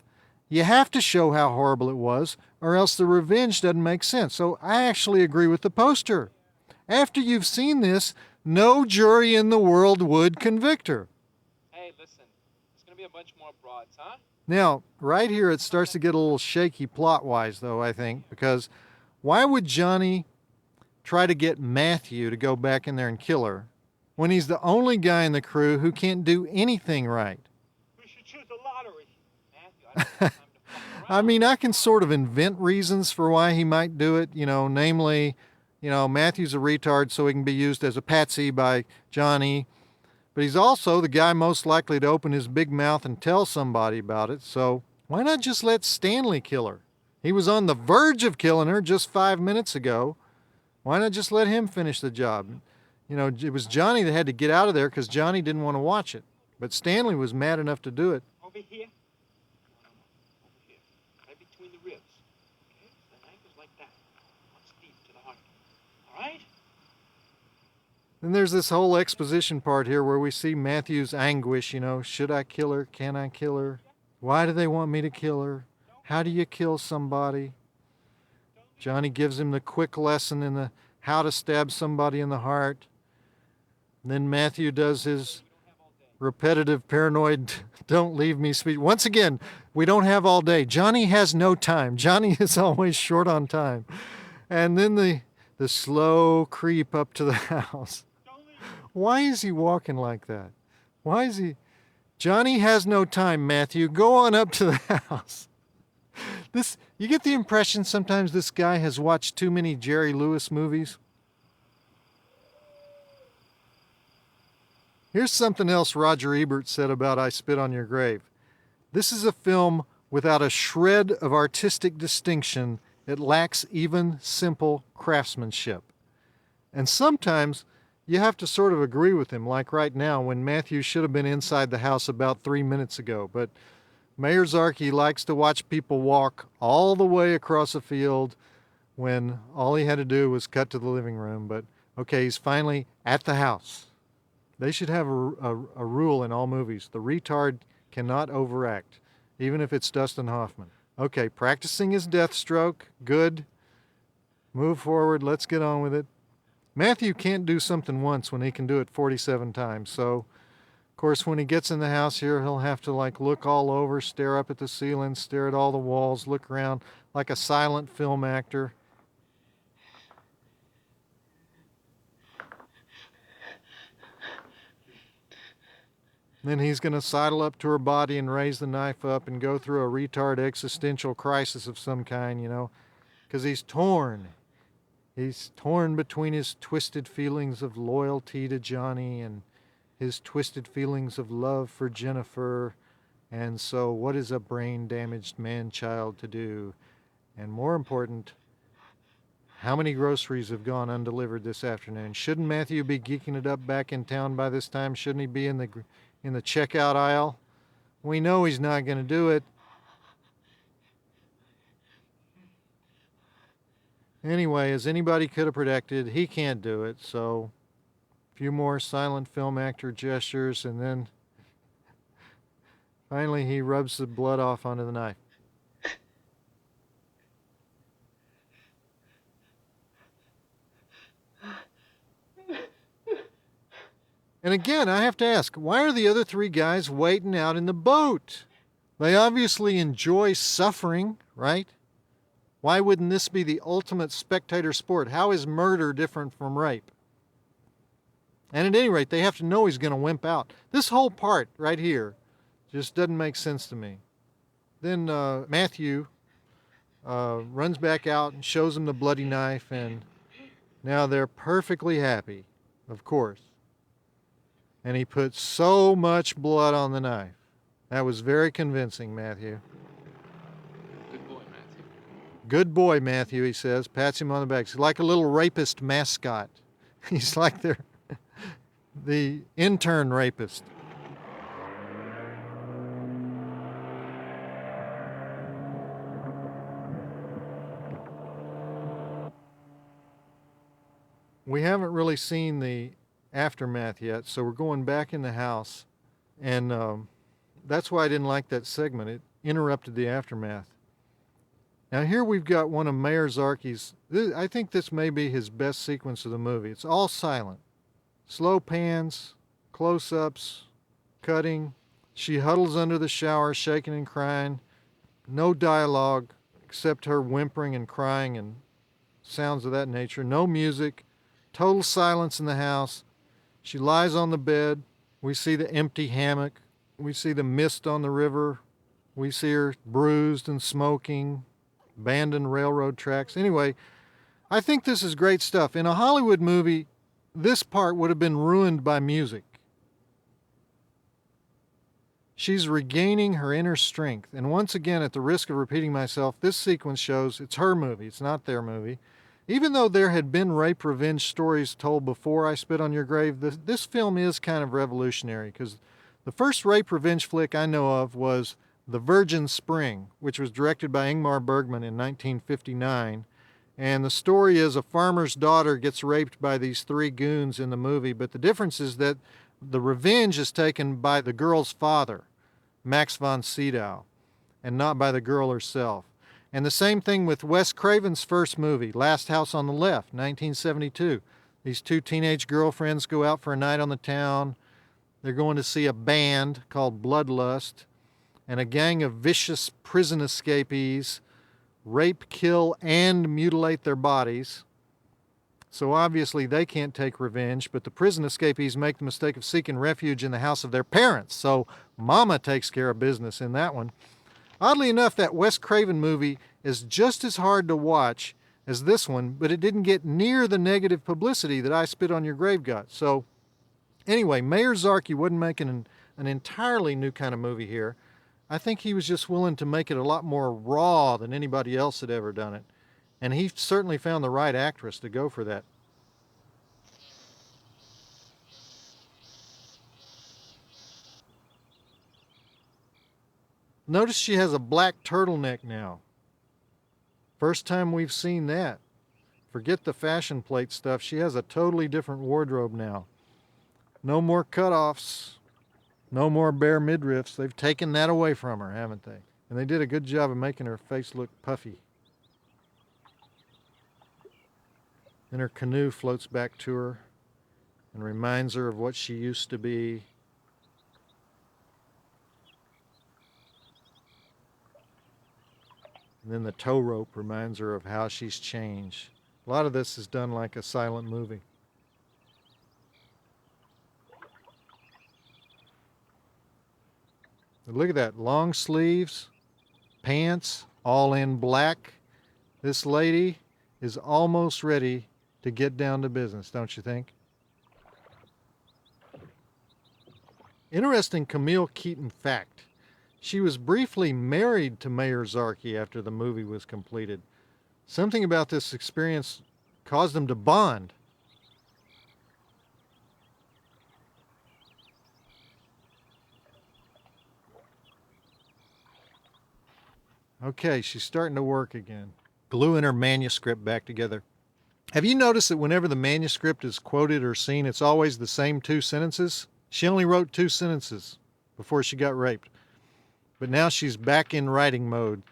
You have to show how horrible it was, or else the revenge doesn't make sense. So I actually agree with the poster. After you've seen this, no jury in the world would convict her. Hey, listen. There's gonna be a bunch more broads, huh? Now, right here it starts to get a little shaky plot-wise, though, I think, because why would Johnny try to get Matthew to go back in there and kill her when he's the only guy in the crew who can't do anything right? We should choose the lottery. Matthew, I don't have time to fuck around. I mean, I can sort of invent reasons for why he might do it, namely, Matthew's a retard so he can be used as a patsy by Johnny. But he's also the guy most likely to open his big mouth and tell somebody about it, so why not just let Stanley kill her? He was on the verge of killing her just 5 minutes ago. Why not just let him finish the job? It was Johnny that had to get out of there because Johnny didn't want to watch it. But Stanley was mad enough to do it. Over here. No. Over here. Right between the ribs. Okay? The knife is like that. What's deep to the heart. All right? Then there's this whole exposition part here where we see Matthew's anguish, should I kill her? Can I kill her? Why do they want me to kill her? How do you kill somebody? Johnny gives him the quick lesson in the how to stab somebody in the heart. And then Matthew does his repetitive paranoid don't leave me speech. Once again, we don't have all day. Johnny has no time. Johnny is always short on time. And then the slow creep up to the house. Why is he walking like that? Why is he? Johnny has no time, Matthew. Go on up to the house. You get the impression sometimes this guy has watched too many Jerry Lewis movies. Here's something else Roger Ebert said about I Spit on Your Grave. This is a film without a shred of artistic distinction. It lacks even simple craftsmanship. And sometimes you have to sort of agree with him, like right now when Matthew should have been inside the house about 3 minutes ago. But Mayor Zarky likes to watch people walk all the way across a field when all he had to do was cut to the living room. But okay, he's finally at the house. They should have a rule in all movies. The retard cannot overact. even if it's Dustin Hoffman. Okay, practicing his Deathstroke. Good. Move forward. Let's get on with it. Matthew can't do something once when he can do it 47 times. So, of course, when he gets in the house here, he'll have to like look all over, stare up at the ceiling, stare at all the walls, look around like a silent film actor. Then he's going to sidle up to her body and raise the knife up and go through a retard existential crisis of some kind, you know, because he's torn. He's torn between his twisted feelings of loyalty to Johnny and his twisted feelings of love for Jennifer. And so what is a brain-damaged man-child to do? And more important, how many groceries have gone undelivered this afternoon? Shouldn't Matthew be geeking it up back in town by this time? Shouldn't he be in the checkout aisle? We know he's not going to do it. Anyway, as anybody could have predicted, he can't do it. So a few more silent film actor gestures, and then finally he rubs the blood off onto the knife. And again, I have to ask, why are the other three guys waiting out in the boat? They obviously enjoy suffering, right? Why wouldn't this be the ultimate spectator sport? How is murder different from rape? And at any rate, they have to know he's going to wimp out. This whole part right here just doesn't make sense to me. Then Matthew runs back out and shows them the bloody knife, and now they're perfectly happy, of course. And he put so much blood on the knife. That was very convincing, Matthew. Good boy, Matthew. Good boy, Matthew, he says, pats him on the back. He's like a little rapist mascot. He's like the intern rapist. We haven't really seen the aftermath yet, so we're going back in the house, and that's why I didn't like that segment. It interrupted the aftermath. Now here we've got one of Mayor Zarki's, I think this may be his best sequence of the movie. It's all silent. Slow pans, close-ups, cutting. She huddles under the shower, shaking and crying. No dialogue except her whimpering and crying and sounds of that nature. No music. Total silence in the house. She lies on the bed. We see the empty hammock. We see the mist on the river. We see her bruised and smoking. Abandoned railroad tracks. Anyway, I think this is great stuff. In a Hollywood movie, this part would have been ruined by music. She's regaining her inner strength. And once again, at the risk of repeating myself, this sequence shows it's her movie. It's not their movie. Even though there had been rape revenge stories told before I Spit on Your Grave, this film is kind of revolutionary, because the first rape revenge flick I know of was The Virgin Spring, which was directed by Ingmar Bergman in 1959. And the story is a farmer's daughter gets raped by these three goons in the movie, but the difference is that the revenge is taken by the girl's father, Max von Sydow, and not by the girl herself. And the same thing with Wes Craven's first movie, Last House on the Left, 1972. These two teenage girlfriends go out for a night on the town. They're going to see a band called Bloodlust, and a gang of vicious prison escapees rape, kill, and mutilate their bodies. So obviously they can't take revenge, but the prison escapees make the mistake of seeking refuge in the house of their parents. So Mama takes care of business in that one. Oddly enough, that Wes Craven movie is just as hard to watch as this one, but it didn't get near the negative publicity that I Spit on Your Grave got. So anyway, Mayor Zarki wasn't making an entirely new kind of movie here. I think he was just willing to make it a lot more raw than anybody else had ever done it. And he certainly found the right actress to go for that. Notice she has a black turtleneck now. First time we've seen that. Forget the fashion plate stuff. She has a totally different wardrobe now. No more cutoffs. No more bare midriffs. They've taken that away from her, haven't they? And they did a good job of making her face look puffy. Then her canoe floats back to her and reminds her of what she used to be. And then the tow rope reminds her of how she's changed. A lot of this is done like a silent movie. Look at that, long sleeves, pants, all in black. This lady is almost ready to get down to business, don't you think? Interesting Camille Keaton fact. She was briefly married to Mayor Zarki after the movie was completed. Something about this experience caused them to bond. Okay, she's starting to work again. Gluing her manuscript back together. Have you noticed that whenever the manuscript is quoted or seen, it's always the same 2 sentences? She only wrote 2 sentences before she got raped. But now she's back in writing mode.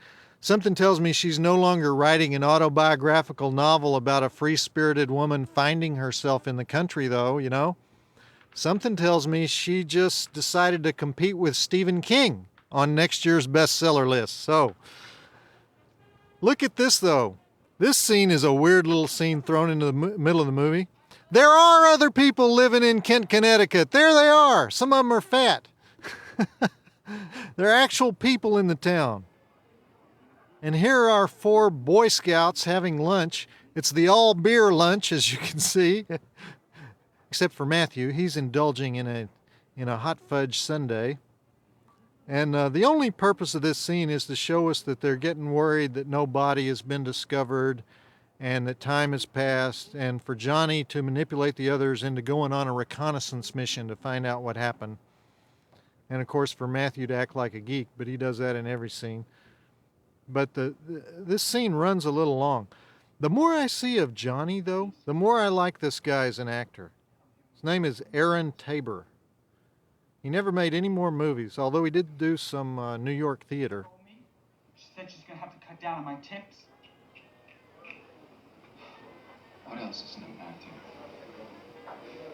Something tells me she's no longer writing an autobiographical novel about a free-spirited woman finding herself in the country, though, you know? Something tells me she just decided to compete with Stephen King on next year's bestseller list. So, look at this, though. This scene is a weird little scene thrown into the middle of the movie. There are other people living in Kent, Connecticut. There they are. Some of them are fat. They're actual people in the town. And here are 4 Boy Scouts having lunch. It's the all-beer lunch, as you can see. Except for Matthew. He's indulging in a hot fudge sundae. And the only purpose of this scene is to show us that they're getting worried that no body has been discovered and that time has passed, and for Johnny to manipulate the others into going on a reconnaissance mission to find out what happened. And of course for Matthew to act like a geek, but he does that in every scene. But this scene runs a little long. The more I see of Johnny, though, the more I like this guy as an actor. His name is Aaron Tabor. He never made any more movies, although he did do some New York theater. She said she's gonna have to cut down on my tips. What else is new, Matthew?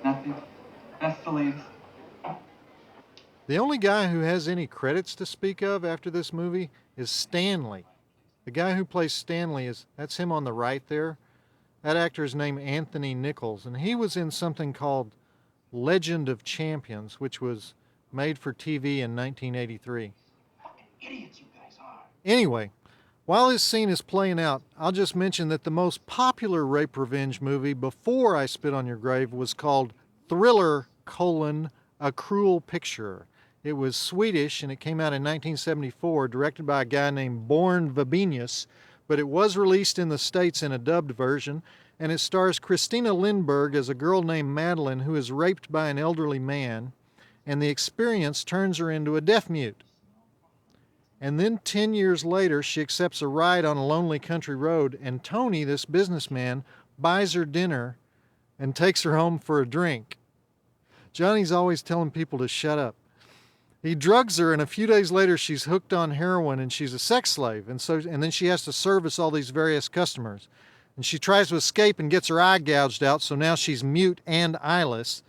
Nothing. That's the latest. The only guy who has any credits to speak of after this movie is Stanley. The guy who plays Stanley, that's him on the right there. That actor is named Anthony Nichols, and he was in something called Legend of Champions, which was made for TV in 1983. Fucking idiots you guys are. Anyway, while this scene is playing out, I'll just mention that the most popular rape revenge movie before I Spit on Your Grave was called Thriller: A Cruel Picture. It was Swedish and it came out in 1974, directed by a guy named Born Vabenius, but it was released in the States in a dubbed version, and it stars Christina Lindberg as a girl named Madeline who is raped by an elderly man, and the experience turns her into a deaf mute. And then 10 years later, she accepts a ride on a lonely country road, and Tony, this businessman, buys her dinner and takes her home for a drink. Johnny's always telling people to shut up. He drugs her, and a few days later she's hooked on heroin and she's a sex slave, and then she has to service all these various customers. And she tries to escape and gets her eye gouged out, so now she's mute and eyeless,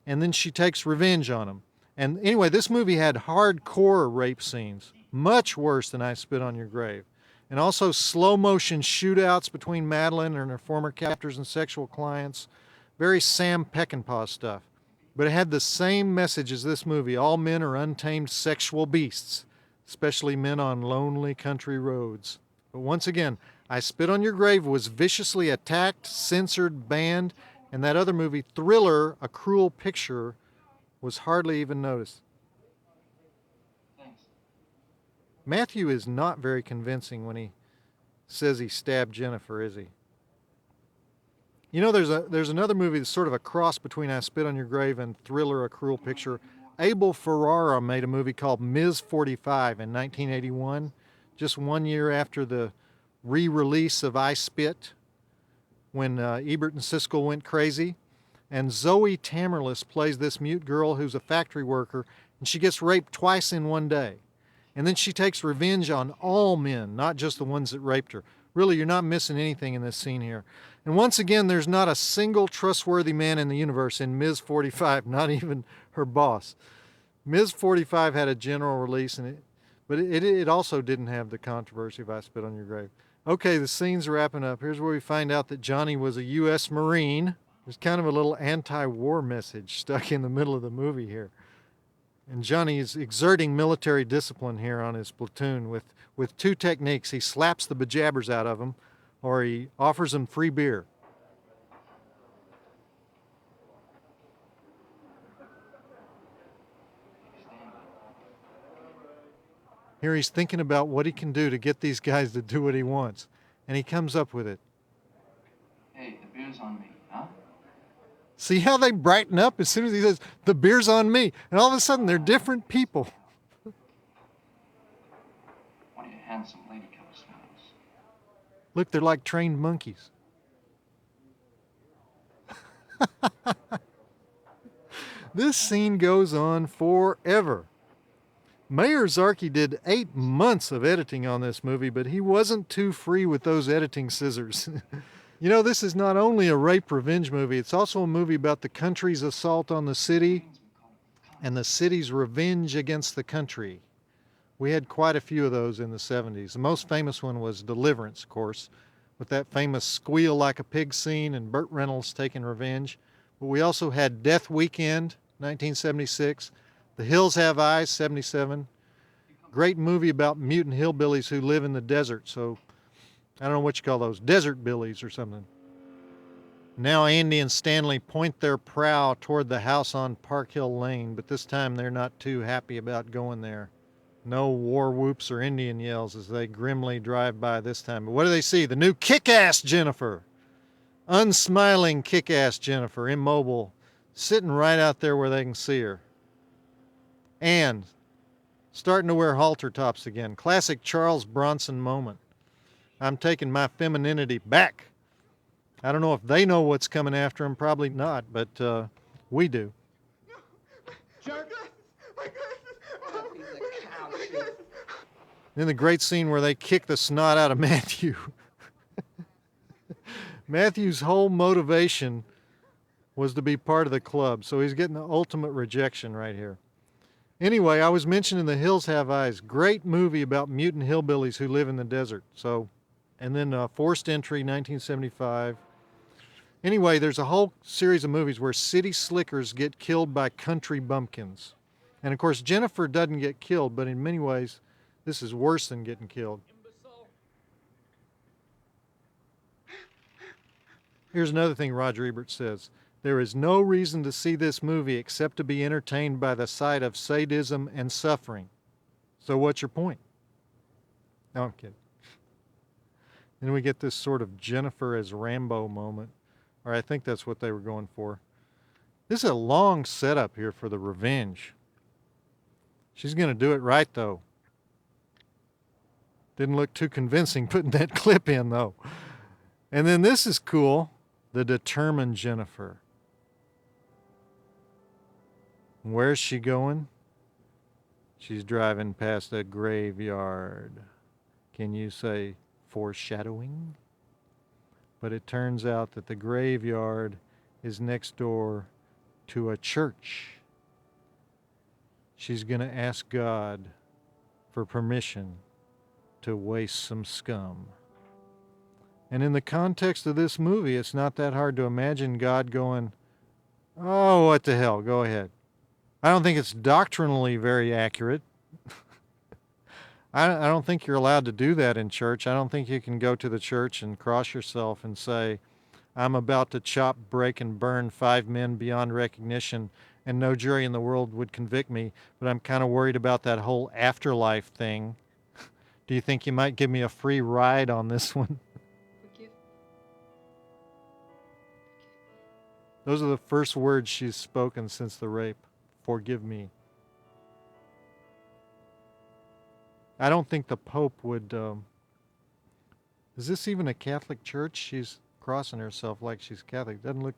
and then she takes revenge on him. And anyway, this movie had hardcore rape scenes, much worse than I Spit on Your Grave, and also slow motion shootouts between Madeline and her former captors and sexual clients. Very Sam Peckinpah stuff. But it had the same message as this movie. All men are untamed sexual beasts, especially men on lonely country roads. But once again, I Spit on Your Grave was viciously attacked, censored, banned, and that other movie, Thriller: A Cruel Picture, was hardly even noticed. Thanks. Matthew is not very convincing when he says he stabbed Jennifer, is he? You know, there's another movie that's sort of a cross between I Spit on Your Grave and Thriller: A Cruel Picture. Abel Ferrara made a movie called Ms. 45 in 1981, just 1 year after the re-release of I Spit, when Ebert and Siskel went crazy. And Zoe Tamerlis plays this mute girl who's a factory worker, And she gets raped twice in one day. And then she takes revenge on all men, not just the ones that raped her. Really, you're not missing anything in this scene here. And once again, there's not a single trustworthy man in the universe in Ms. 45, not even her boss. Ms. 45 had a general release, but it also didn't have the controversy of I Spit on Your Grave. Okay, the scene's wrapping up. Here's where we find out that Johnny was a U.S. Marine. There's kind of a little anti-war message stuck in the middle of the movie here. And Johnny is exerting military discipline here on his platoon with two techniques. He slaps the bejabbers out of them, or he offers them free beer. Here he's thinking about what he can do to get these guys to do what he wants. And he comes up with it. Hey, the beer's on me, huh? See how they brighten up as soon as he says, the beer's on me. And all of a sudden, they're different people. One of your handsome lady killer smells. Look, they're like trained monkeys. This scene goes on forever. Mayor Zarki did 8 months of editing on this movie, but he wasn't too free with those editing scissors. You know, this is not only a rape revenge movie, it's also a movie about the country's assault on the city and the city's revenge against the country. We had quite a few of those in the 70s. The most famous one was Deliverance, of course, with that famous squeal like a pig scene and Burt Reynolds taking revenge. But we also had Death Weekend, 1976, The Hills Have Eyes, 77. Great movie about mutant hillbillies who live in the desert. So I don't know what you call those, desert billies or something. Now Andy and Stanley point their prow toward the house on Park Hill Lane, but this time they're not too happy about going there. No war whoops or Indian yells as they grimly drive by this time. But what do they see? The new kick-ass Jennifer. Unsmiling kick-ass Jennifer, immobile, sitting right out there where they can see her. And starting to wear halter tops again. Classic Charles Bronson moment. I'm taking my femininity back. I don't know if they know what's coming after them. Probably not, but we do. Then the great scene where they kick the snot out of Matthew. Matthew's whole motivation was to be part of the club, so he's getting the ultimate rejection right here. Anyway, I was mentioning The Hills Have Eyes. Great movie about mutant hillbillies who live in the desert. And then Forced Entry, 1975. Anyway, there's a whole series of movies where city slickers get killed by country bumpkins. And of course, Jennifer doesn't get killed, but in many ways, this is worse than getting killed. Here's another thing Roger Ebert says. There is no reason to see this movie except to be entertained by the sight of sadism and suffering. So what's your point? No, I'm kidding. Then we get this sort of Jennifer as Rambo moment, or I think that's what they were going for. This is a long setup here for the revenge. She's going to do it right, though. Didn't look too convincing putting that clip in, though. And then this is cool, the determined Jennifer. Where's she going? She's driving past a graveyard. Can you say foreshadowing? But it turns out that the graveyard is next door to a church. She's going to ask God for permission to waste some scum. And in the context of this movie, it's not that hard to imagine God going, oh, what the hell, go ahead. I don't think it's doctrinally very accurate. I don't think you're allowed to do that in church. I don't think you can go to the church and cross yourself and say, I'm about to chop, break, and burn 5 men beyond recognition, and no jury in the world would convict me, but I'm kind of worried about that whole afterlife thing. Do you think you might give me a free ride on this one? Those are the first words she's spoken since the rape. Forgive me. I don't think the Pope would... is this even a Catholic church? She's crossing herself like she's Catholic. Doesn't look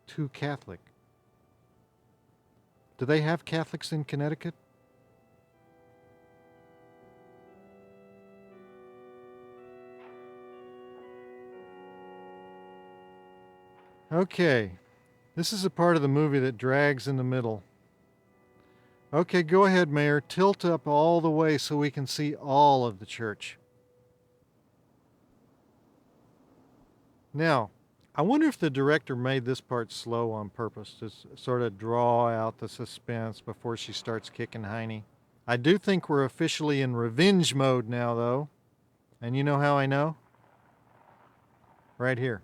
too Catholic. Do they have Catholics in Connecticut? Okay, this is a part of the movie that drags in the middle. Okay, go ahead, Mayor. Tilt up all the way so we can see all of the church. Now, I wonder if the director made this part slow on purpose to sort of draw out the suspense before she starts kicking Heine. I do think we're officially in revenge mode now, though. And you know how I know? Right here.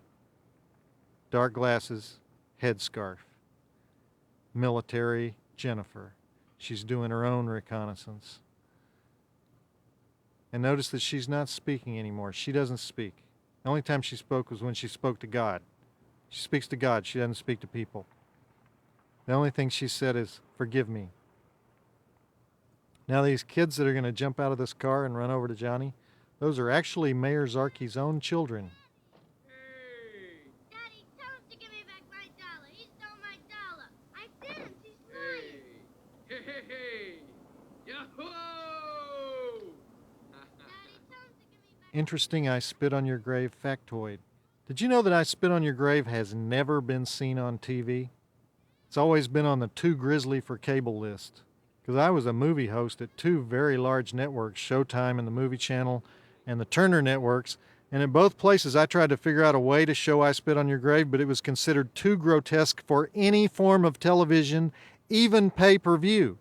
Dark glasses, headscarf. Military Jennifer. She's doing her own reconnaissance. And notice that she's not speaking anymore. She doesn't speak. The only time she spoke was when she spoke to God. She speaks to God. She doesn't speak to people. The only thing she said is, "Forgive me." Now these kids that are going to jump out of this car and run over to Johnny, those are actually Mayor Zarki's own children. Hey! Daddy, tell him to give me back my dollar. He stole my dollar. I didn't. He's lying. Hey! Hey, hey, hey! Yahoo! Daddy, tell him to give me back. Interesting I spit on your grave factoid. Did you know that I spit on your grave has never been seen on TV? It's always been on the too grisly for cable list. Because I was a movie host at two very large networks, Showtime and the Movie Channel and the Turner Networks, and in both places I tried to figure out a way to show I Spit on Your Grave, but it was considered too grotesque for any form of television, even pay-per-view.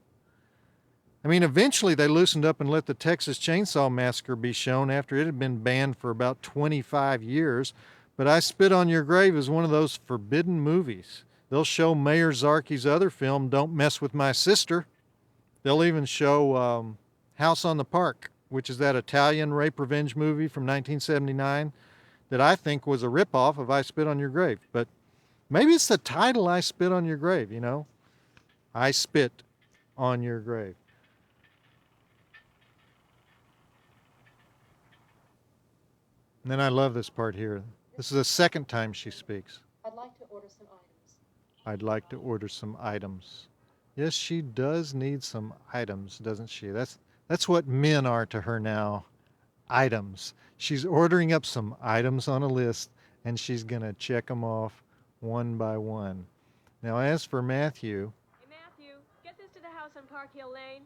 I mean, eventually they loosened up and let the Texas Chainsaw Massacre be shown after it had been banned for about 25 years, but I Spit on Your Grave is one of those forbidden movies. They'll show Mayor Zarki's other film, Don't Mess With My Sister. They'll even show House on the Park, which is that Italian rape revenge movie from 1979 that I think was a ripoff of I Spit on Your Grave. But maybe it's the title, I Spit on Your Grave, you know? I Spit on Your Grave. And then I love this part here. This is the second time she speaks. I'd like to order some items. I'd like to order some items. Yes, she does need some items, doesn't she? That's what men are to her now. Items. She's ordering up some items on a list, and she's going to check them off one by one. Now, as for Matthew... Hey, Matthew, get this to the house on Park Hill Lane.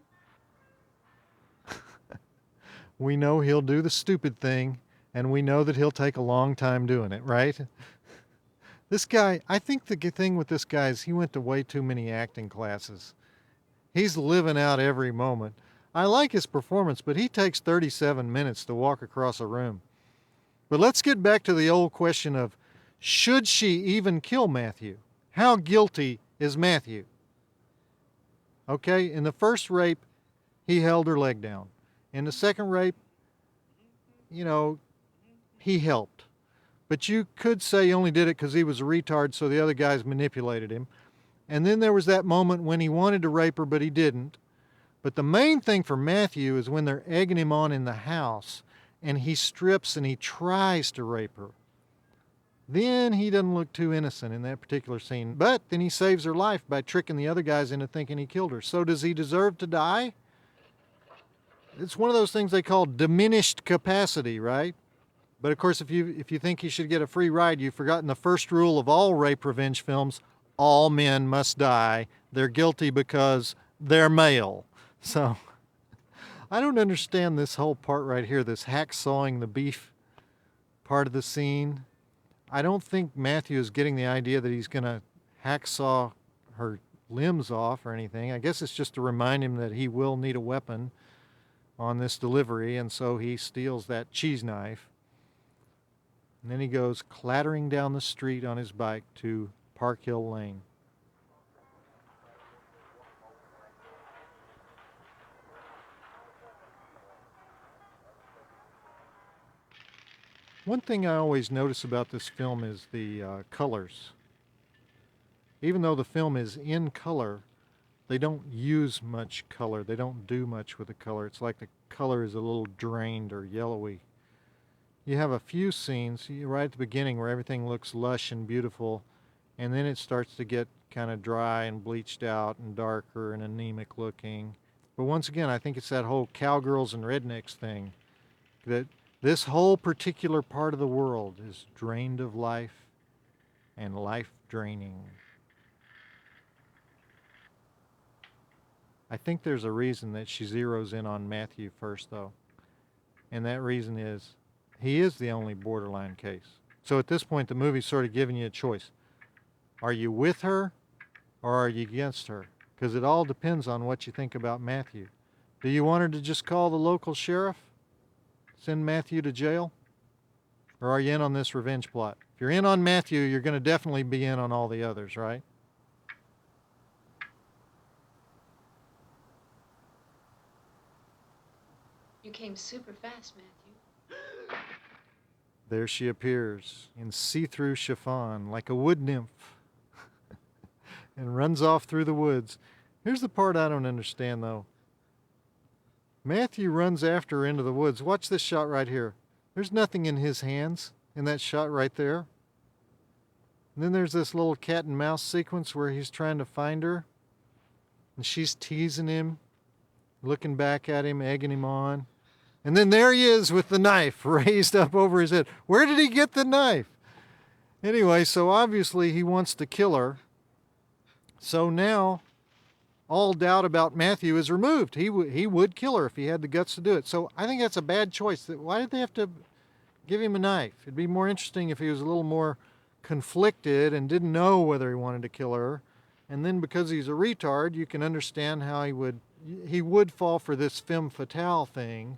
We know he'll do the stupid thing, and we know that he'll take a long time doing it, right? This guy, I think the thing with this guy is he went to way too many acting classes. He's living out every moment. I like his performance, but he takes 37 minutes to walk across a room. But let's get back to the old question of, should she even kill Matthew? How guilty is Matthew? Okay, in the first rape, he held her leg down. In the second rape, you know, he helped. But you could say he only did it because he was a retard, so the other guys manipulated him. And then there was that moment when he wanted to rape her, but he didn't. But the main thing for Matthew is when they're egging him on in the house, and he strips and he tries to rape her. Then he doesn't look too innocent in that particular scene. But then he saves her life by tricking the other guys into thinking he killed her. So does he deserve to die? It's one of those things they call diminished capacity, right? But of course, if you think he should get a free ride, you've forgotten the first rule of all rape revenge films: all men must die. They're guilty because they're male. So I don't understand this whole part right here, this hacksawing the beef part of the scene. I don't think Matthew is getting the idea that he's going to hacksaw her limbs off or anything. I guess it's just to remind him that he will need a weapon on this delivery, and so he steals that cheese knife. And then he goes clattering down the street on his bike to Park Hill Lane. One thing I always notice about this film is the colors. Even though the film is in color, they don't use much color. They don't do much with the color. It's like the color is a little drained or yellowy. You have a few scenes right at the beginning where everything looks lush and beautiful, and then it starts to get kind of dry and bleached out and darker and anemic looking. But once again, I think it's that whole cowgirls and rednecks thing, that this whole particular part of the world is drained of life, and life-draining. I think there's a reason that she zeroes in on Matthew first, though. And that reason is he is the only borderline case. So at this point, the movie's sort of giving you a choice. Are you with her or are you against her? Because it all depends on what you think about Matthew. Do you want her to just call the local sheriff? Send Matthew to jail? Or are you in on this revenge plot? If you're in on Matthew, you're going to definitely be in on all the others, right? You came super fast, Matthew. There she appears in see-through chiffon like a wood nymph and runs off through the woods. Here's the part I don't understand, though. Matthew runs after her into the woods. Watch this shot right here. There's nothing in his hands in that shot right there. And then there's this little cat and mouse sequence where he's trying to find her. And she's teasing him, looking back at him, egging him on. And then there he is with the knife raised up over his head. Where did he get the knife? Anyway, so obviously he wants to kill her. So now all doubt about Matthew is removed. He would kill her if he had the guts to do it. So I think that's a bad choice. Why did they have to give him a knife? It'd be more interesting if he was a little more conflicted and didn't know whether he wanted to kill her. And then because he's a retard, you can understand how he would fall for this femme fatale thing,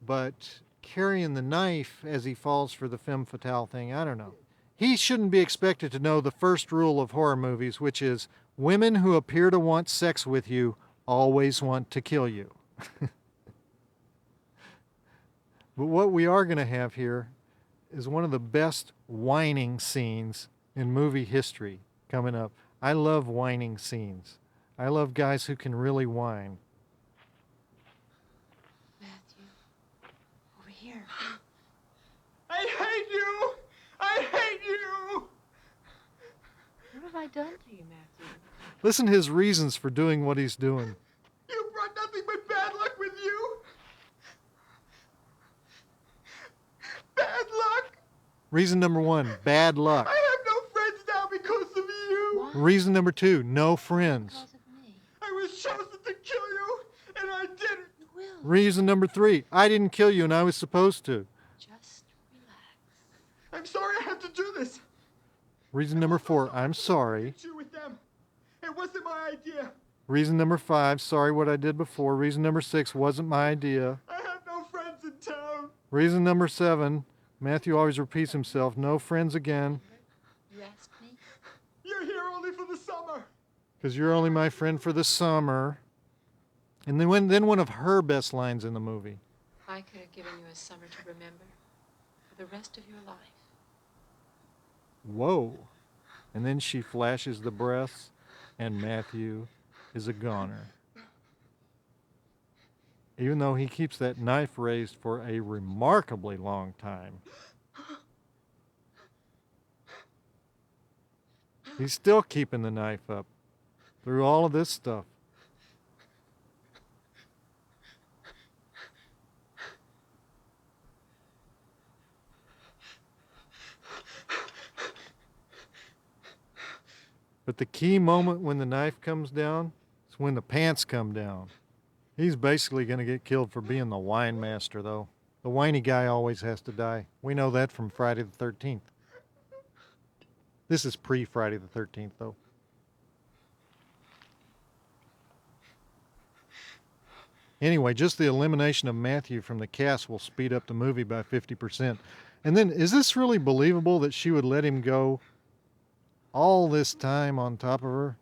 but carrying the knife as he falls for the femme fatale thing, I don't know. He shouldn't be expected to know the first rule of horror movies, which is women who appear to want sex with you always want to kill you. But what we are going to have here is one of the best whining scenes in movie history coming up. I love whining scenes. I love guys who can really whine. Matthew, over here. I hate you! I hate you! What have I done to you, Matthew? Listen to his reasons for doing what he's doing. You brought nothing but bad luck with you! Bad luck! Reason number one, bad luck. I have no friends now because of you! Why? Reason number two, no friends. Because of me. I was chosen to kill you, and I didn't! You will. Reason number three, I didn't kill you and I was supposed to. Just relax. I'm sorry I had to do this! Reason number four, I'm sorry. You with them. It wasn't my idea. Reason number five, sorry what I did before. Reason number six, wasn't my idea. I have no friends in town. Reason number seven, Matthew always repeats himself, no friends again. You asked me? You're here only for the summer. Because you're only my friend for the summer. And then one of her best lines in the movie. I could have given you a summer to remember for the rest of your life. Whoa. And then she flashes the breasts, and Matthew is a goner. Even though he keeps that knife raised for a remarkably long time. He's still keeping the knife up through all of this stuff. But the key moment when the knife comes down is when the pants come down. He's basically going to get killed for being the wine master, though. The whiny guy always has to die. We know that from Friday the 13th. This is pre-Friday the 13th, though. Anyway, just the elimination of Matthew from the cast will speed up the movie by 50%. And then, is this really believable that she would let him go all this time on top of her?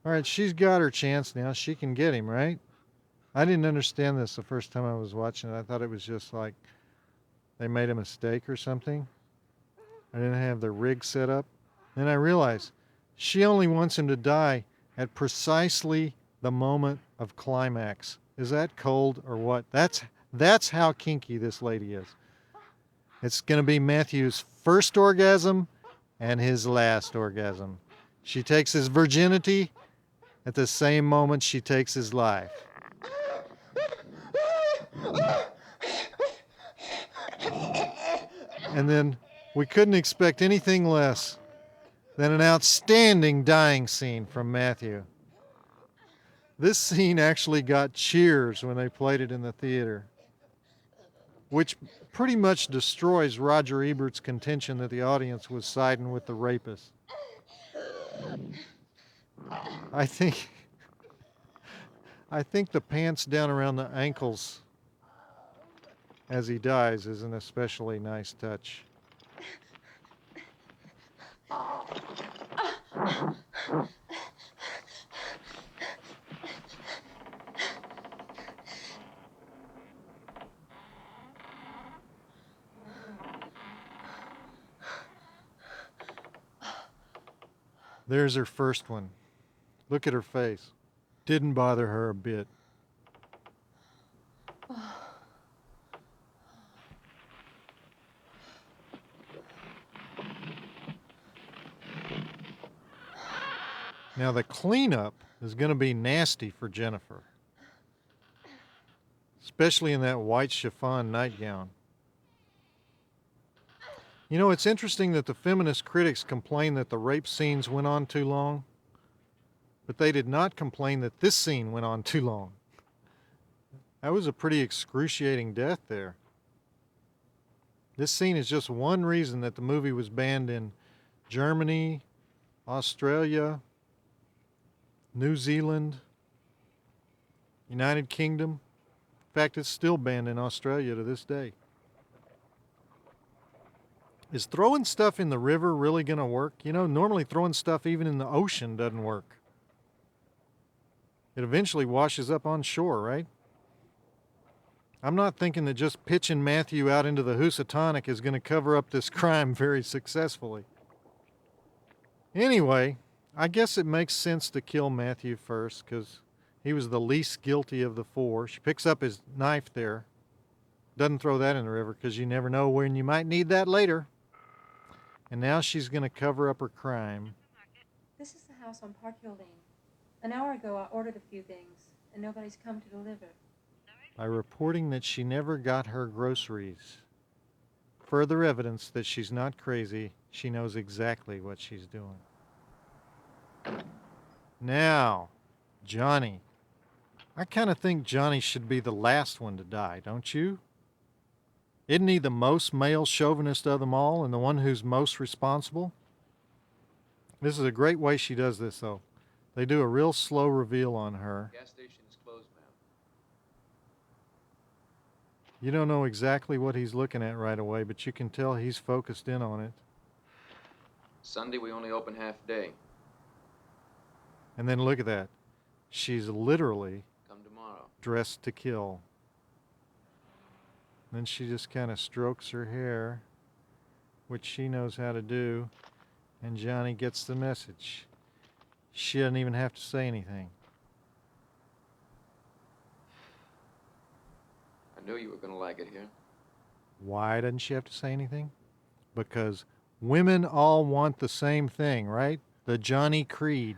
All right, she's got her chance now. She can get him, right? I didn't understand this the first time I was watching it. I thought it was just like they made a mistake or something. I didn't have the rig set up. Then I realized she only wants him to die at precisely the moment of climax. Is that cold or what? That's how kinky this lady is. It's going to be Matthew's first orgasm and his last orgasm. She takes his virginity at the same moment she takes his life. And then we couldn't expect anything less than an outstanding dying scene from Matthew. This scene actually got cheers when they played it in the theater, which pretty much destroys Roger Ebert's contention that the audience was siding with the rapist. I think the pants down around the ankles as he dies is an especially nice touch. There's her first one. Look at her face. Didn't bother her a bit. Now the cleanup is going to be nasty for Jennifer, especially in that white chiffon nightgown. You know, it's interesting that the feminist critics complain that the rape scenes went on too long, but they did not complain that this scene went on too long. That was a pretty excruciating death there. This scene is just one reason that the movie was banned in Germany, Australia, New Zealand, United Kingdom. In fact, it's still banned in Australia to this day. Is throwing stuff in the river really going to work? You know, normally throwing stuff even in the ocean doesn't work. It eventually washes up on shore, right? I'm not thinking that just pitching Matthew out into the Housatonic is going to cover up this crime very successfully. Anyway, I guess it makes sense to kill Matthew first because he was the least guilty of the four. She picks up his knife there. Doesn't throw that in the river because you never know when you might need that later. And now she's going to cover up her crime. This is the house on Park Hill Lane. An hour ago, I ordered a few things, and nobody's come to deliver. By reporting that she never got her groceries. Further evidence that she's not crazy. She knows exactly what she's doing. Now, Johnny. I kind of think Johnny should be the last one to die, don't you? Isn't he the most male chauvinist of them all and the one who's most responsible? This is a great way she does this, though. They do a real slow reveal on her. Gas station is closed, ma'am. You don't know exactly what he's looking at right away, but you can tell he's focused in on it. Sunday we only open half day. And then look at that. She's literally Come tomorrow. dressed to kill. Then she just kind of strokes her hair, which she knows how to do, and Johnny gets the message. She doesn't even have to say anything. I knew you were going to like it here. Why doesn't she have to say anything? Because women all want the same thing, right? The Johnny Creed.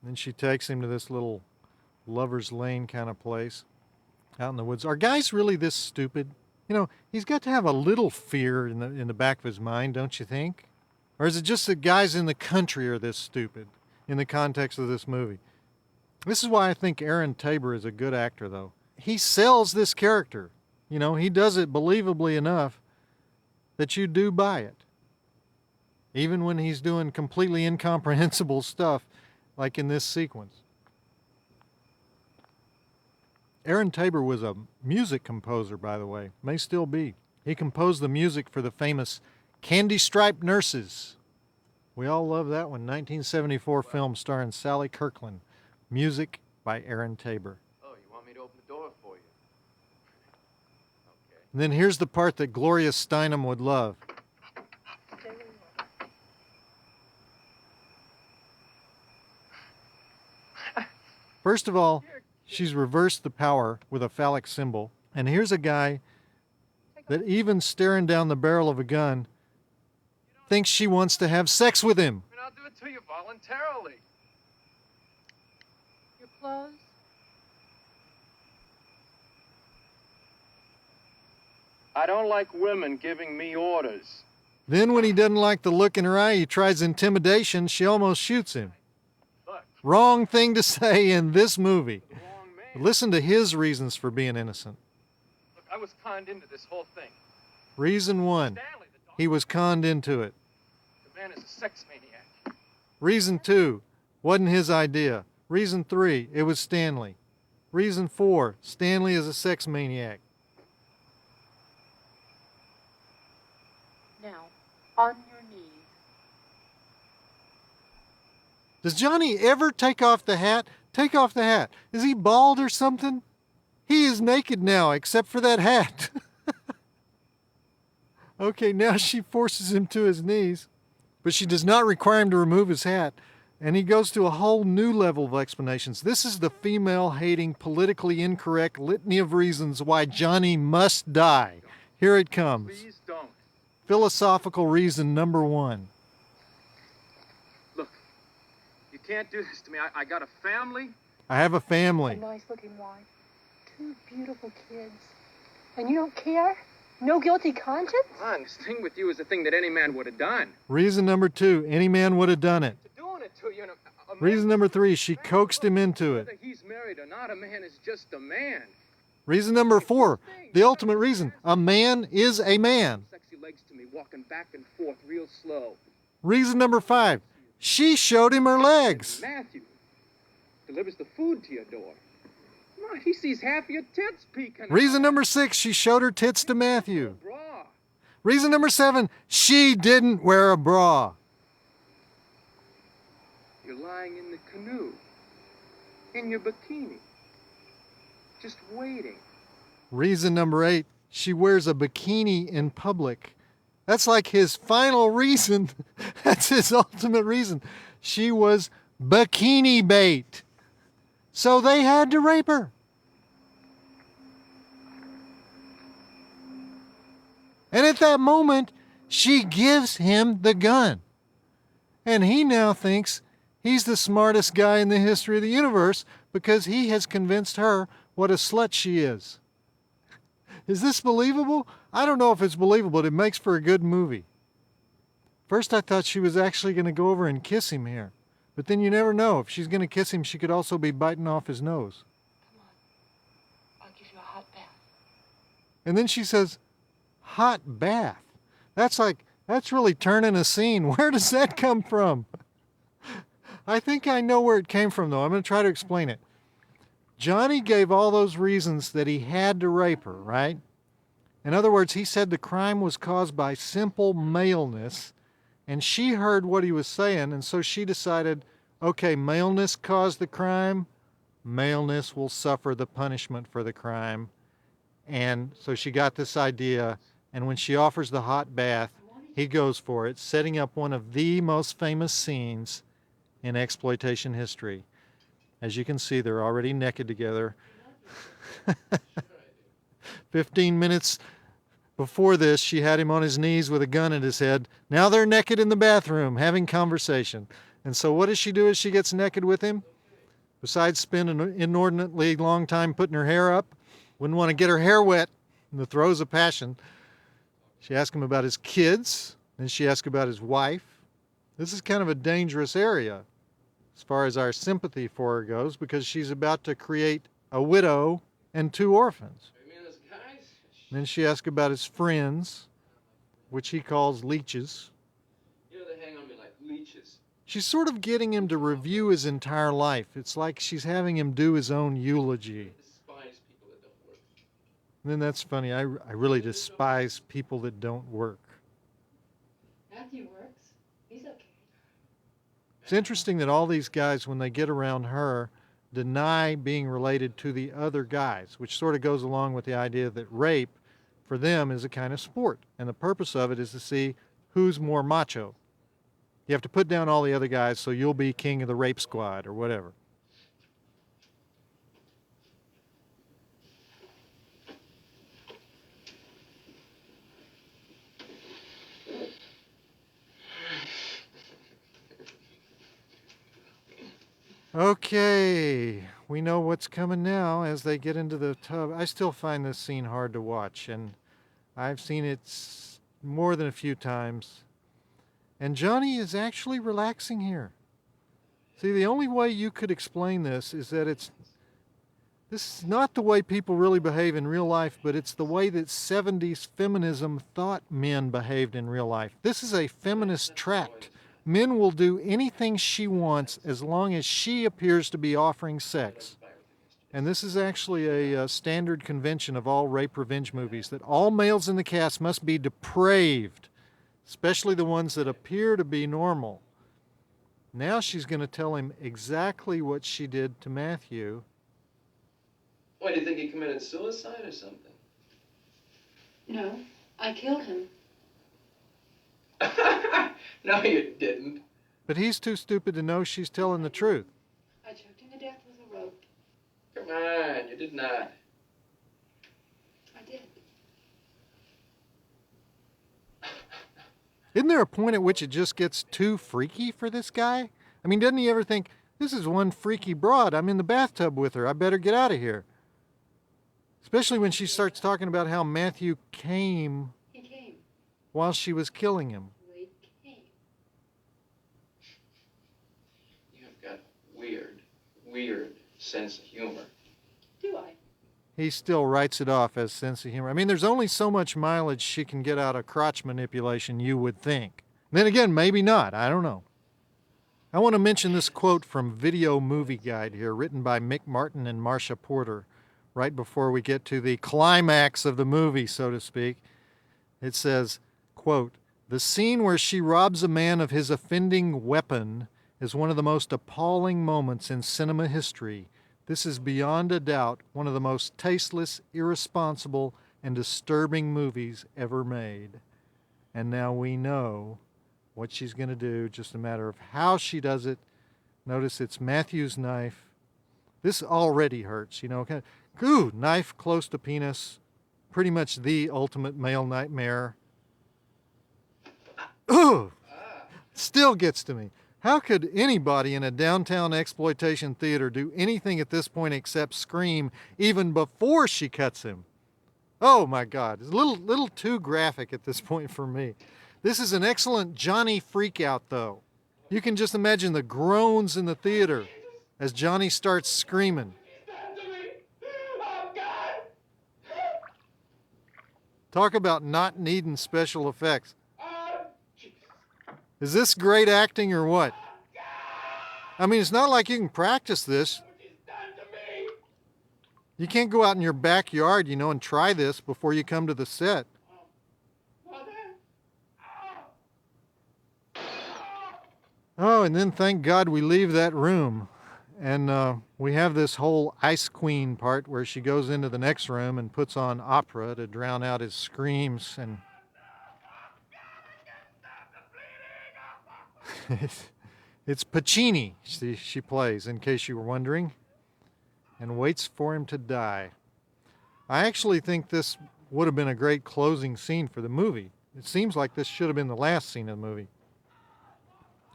Then she takes him to this little lover's lane kind of place out in the woods. Are guys really this stupid? You know, he's got to have a little fear in the back of his mind, don't you think? Or is it just that guys in the country are this stupid in the context of this movie? This is why I think Aaron Taber is a good actor, though. He sells this character. You know, he does it believably enough that you do buy it. Even when he's doing completely incomprehensible stuff like in this sequence. Aaron Taber was a music composer, by the way. May still be. He composed the music for the famous Candy Striped Nurses. We all love that one. 1974 film starring Sally Kirkland. Music by Aaron Taber. Oh, you want me to open the door for you? Okay. And then here's the part that Gloria Steinem would love. First of all, she's reversed the power with a phallic symbol. And here's a guy that even staring down the barrel of a gun thinks she wants to have sex with him. I mean, I'll do it to you voluntarily. Your clothes? I don't like women giving me orders. Then when he doesn't like the look in her eye, he tries intimidation. She almost shoots him. Look, Wrong thing to say in this movie. the wrong man. Listen to his reasons for being innocent. Look, I was conned into this whole thing. Reason 1, Stanley, the dog, he was conned into it. the man is a sex maniac. Reason 2, wasn't his idea. Reason 3, it was Stanley. Reason 4, Stanley is a sex maniac. Now, on your knees. Does Johnny ever take off the hat? Take off the hat. Is he bald or something? He is naked now, except for that hat. Okay, now she forces him to his knees, but she does not require him to remove his hat. And he goes to a whole new level of explanations. This is the female-hating, politically incorrect litany of reasons why Johnny must die. Here it comes. Please don't. Philosophical reason number 1. Look, you can't do this to me. I got a family. I have a A family. nice-looking wife. 2 beautiful kids. And you don't care? No guilty conscience? Come on, this thing with you is a thing that any man would have done. Reason number 2, any man would have done it. To doing it to you, and a man- Reason number 3, she coaxed him into it. Whether he's married or not, a man is just a man. Reason number 4, the ultimate reason, a man is a man. Sexy legs to me, walking back and forth real slow. Reason number 5, she showed him her legs. Matthew delivers the food to your door. Come on, he sees half your tits peeking out. Reason number 6, she showed her tits to Matthew. Bra. Reason number 7, she didn't wear a bra. You're lying in the canoe, in your bikini, just waiting. Reason number 8, she wears a bikini in public. That's like his final reason. That's his ultimate reason. She was bikini bait. So they had to rape her. And at that moment, she gives him the gun. And he now thinks he's the smartest guy in the history of the universe because he has convinced her what a slut she is. Is this believable? I don't know if it's believable, but it makes for a good movie. First I thought she was actually going to go over and kiss him here. But then you never know. If she's going to kiss him, she could also be biting off his nose. Come on. I'll give you a hot bath. And then she says, hot bath. That's really turning a scene. Where does that come from? I think I know where it came from, though. I'm going to try to explain it. Johnny gave all those reasons that he had to rape her, right? In other words, he said the crime was caused by simple maleness, and she heard what he was saying, and so she decided, okay, maleness caused the crime, maleness will suffer the punishment for the crime. And so she got this idea, and when she offers the hot bath, he goes for it, setting up one of the most famous scenes in exploitation history. As you can see, they're already naked together. 15 minutes before this, she had him on his knees with a gun at his head. Now they're naked in the bathroom, having conversation. And so what does she do as she gets naked with him? Besides spend an inordinately long time putting her hair up, wouldn't want to get her hair wet in the throes of passion. She asked him about his kids, then she asked about his wife. This is kind of a dangerous area as far as our sympathy for her goes, because she's about to create a widow and 2 orphans. And then she asked about his friends, which he calls leeches. You know, they hang on me like leeches. She's sort of getting him to review his entire life. It's like she's having him do his own eulogy. Despise people that don't work. And then that's funny. I really despise people that don't work. Matthew works. He's okay. It's interesting that all these guys, when they get around her, deny being related to the other guys, which sort of goes along with the idea that rape, for them, is a kind of sport. And the purpose of it is to see who's more macho. You have to put down all the other guys so you'll be king of the rape squad or whatever. Okay, we know what's coming now as they get into the tub. I still find this scene hard to watch, and I've seen it more than a few times. And Johnny is actually relaxing here. See, the only way you could explain this is that this is not the way people really behave in real life, but it's the way that 70s feminism thought men behaved in real life. This is a feminist tract. Men will do anything she wants as long as she appears to be offering sex. And this is actually a standard convention of all rape revenge movies, that all males in the cast must be depraved, especially the ones that appear to be normal. Now she's going to tell him exactly what she did to Matthew. Why, do you think he committed suicide or something? No, I killed him. No, you didn't. But he's too stupid to know she's telling the truth. I choked him to death with a rope. Come on, you did not. I did. Isn't there a point at which it just gets too freaky for this guy? I mean, doesn't he ever think, this is one freaky broad, I'm in the bathtub with her, I better get out of here? Especially when she starts talking about how Matthew came He came. while she was killing him. He came. You've got weird sense of humor. Do I? He still writes it off as sense of humor. I mean, there's only so much mileage she can get out of crotch manipulation, you would think. Then again, maybe not. I don't know. I want to mention this quote from Video Movie Guide here, written by Mick Martin and Marcia Porter, right before we get to the climax of the movie, so to speak. It says, quote, "The scene where she robs a man of his offending weapon is one of the most appalling moments in cinema history. This is beyond a doubt one of the most tasteless, irresponsible, and disturbing movies ever made." And now we know what she's going to do, just a matter of how she does it. Notice it's Matthew's knife. This already hurts, you know. Ooh, knife close to penis. Pretty much the ultimate male nightmare. Ooh, still gets to me. How could anybody in a downtown exploitation theater do anything at this point except scream even before she cuts him? Oh my God, it's a little too graphic at this point for me. This is an excellent Johnny freakout though. You can just imagine the groans in the theater as Johnny starts screaming. Talk about not needing special effects. Is this great acting or what? I mean, it's not like you can practice this. You can't go out in your backyard, you know, and try this before you come to the set. Oh, and then thank God we leave that room. And we have this whole Ice Queen part where she goes into the next room and puts on opera to drown out his screams. And it's Puccini she plays, in case you were wondering, and waits for him to die. I actually think this would have been a great closing scene for the movie. It seems like this should have been the last scene of the movie.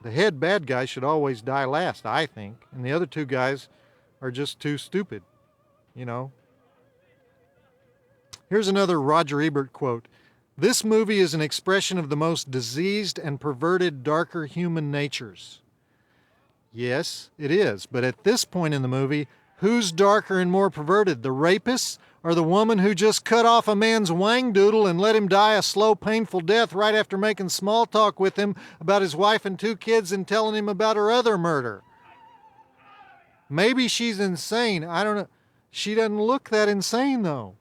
The head bad guy should always die last, I think, and the other two guys are just too stupid, you know. Here's another Roger Ebert quote. "This movie is an expression of the most diseased and perverted darker human natures." Yes, it is, but at this point in the movie, who's darker and more perverted, the rapist or the woman who just cut off a man's wang doodle and let him die a slow, painful death right after making small talk with him about his wife and 2 kids and telling him about her other murder? Maybe she's insane. I don't know. She doesn't look that insane, though.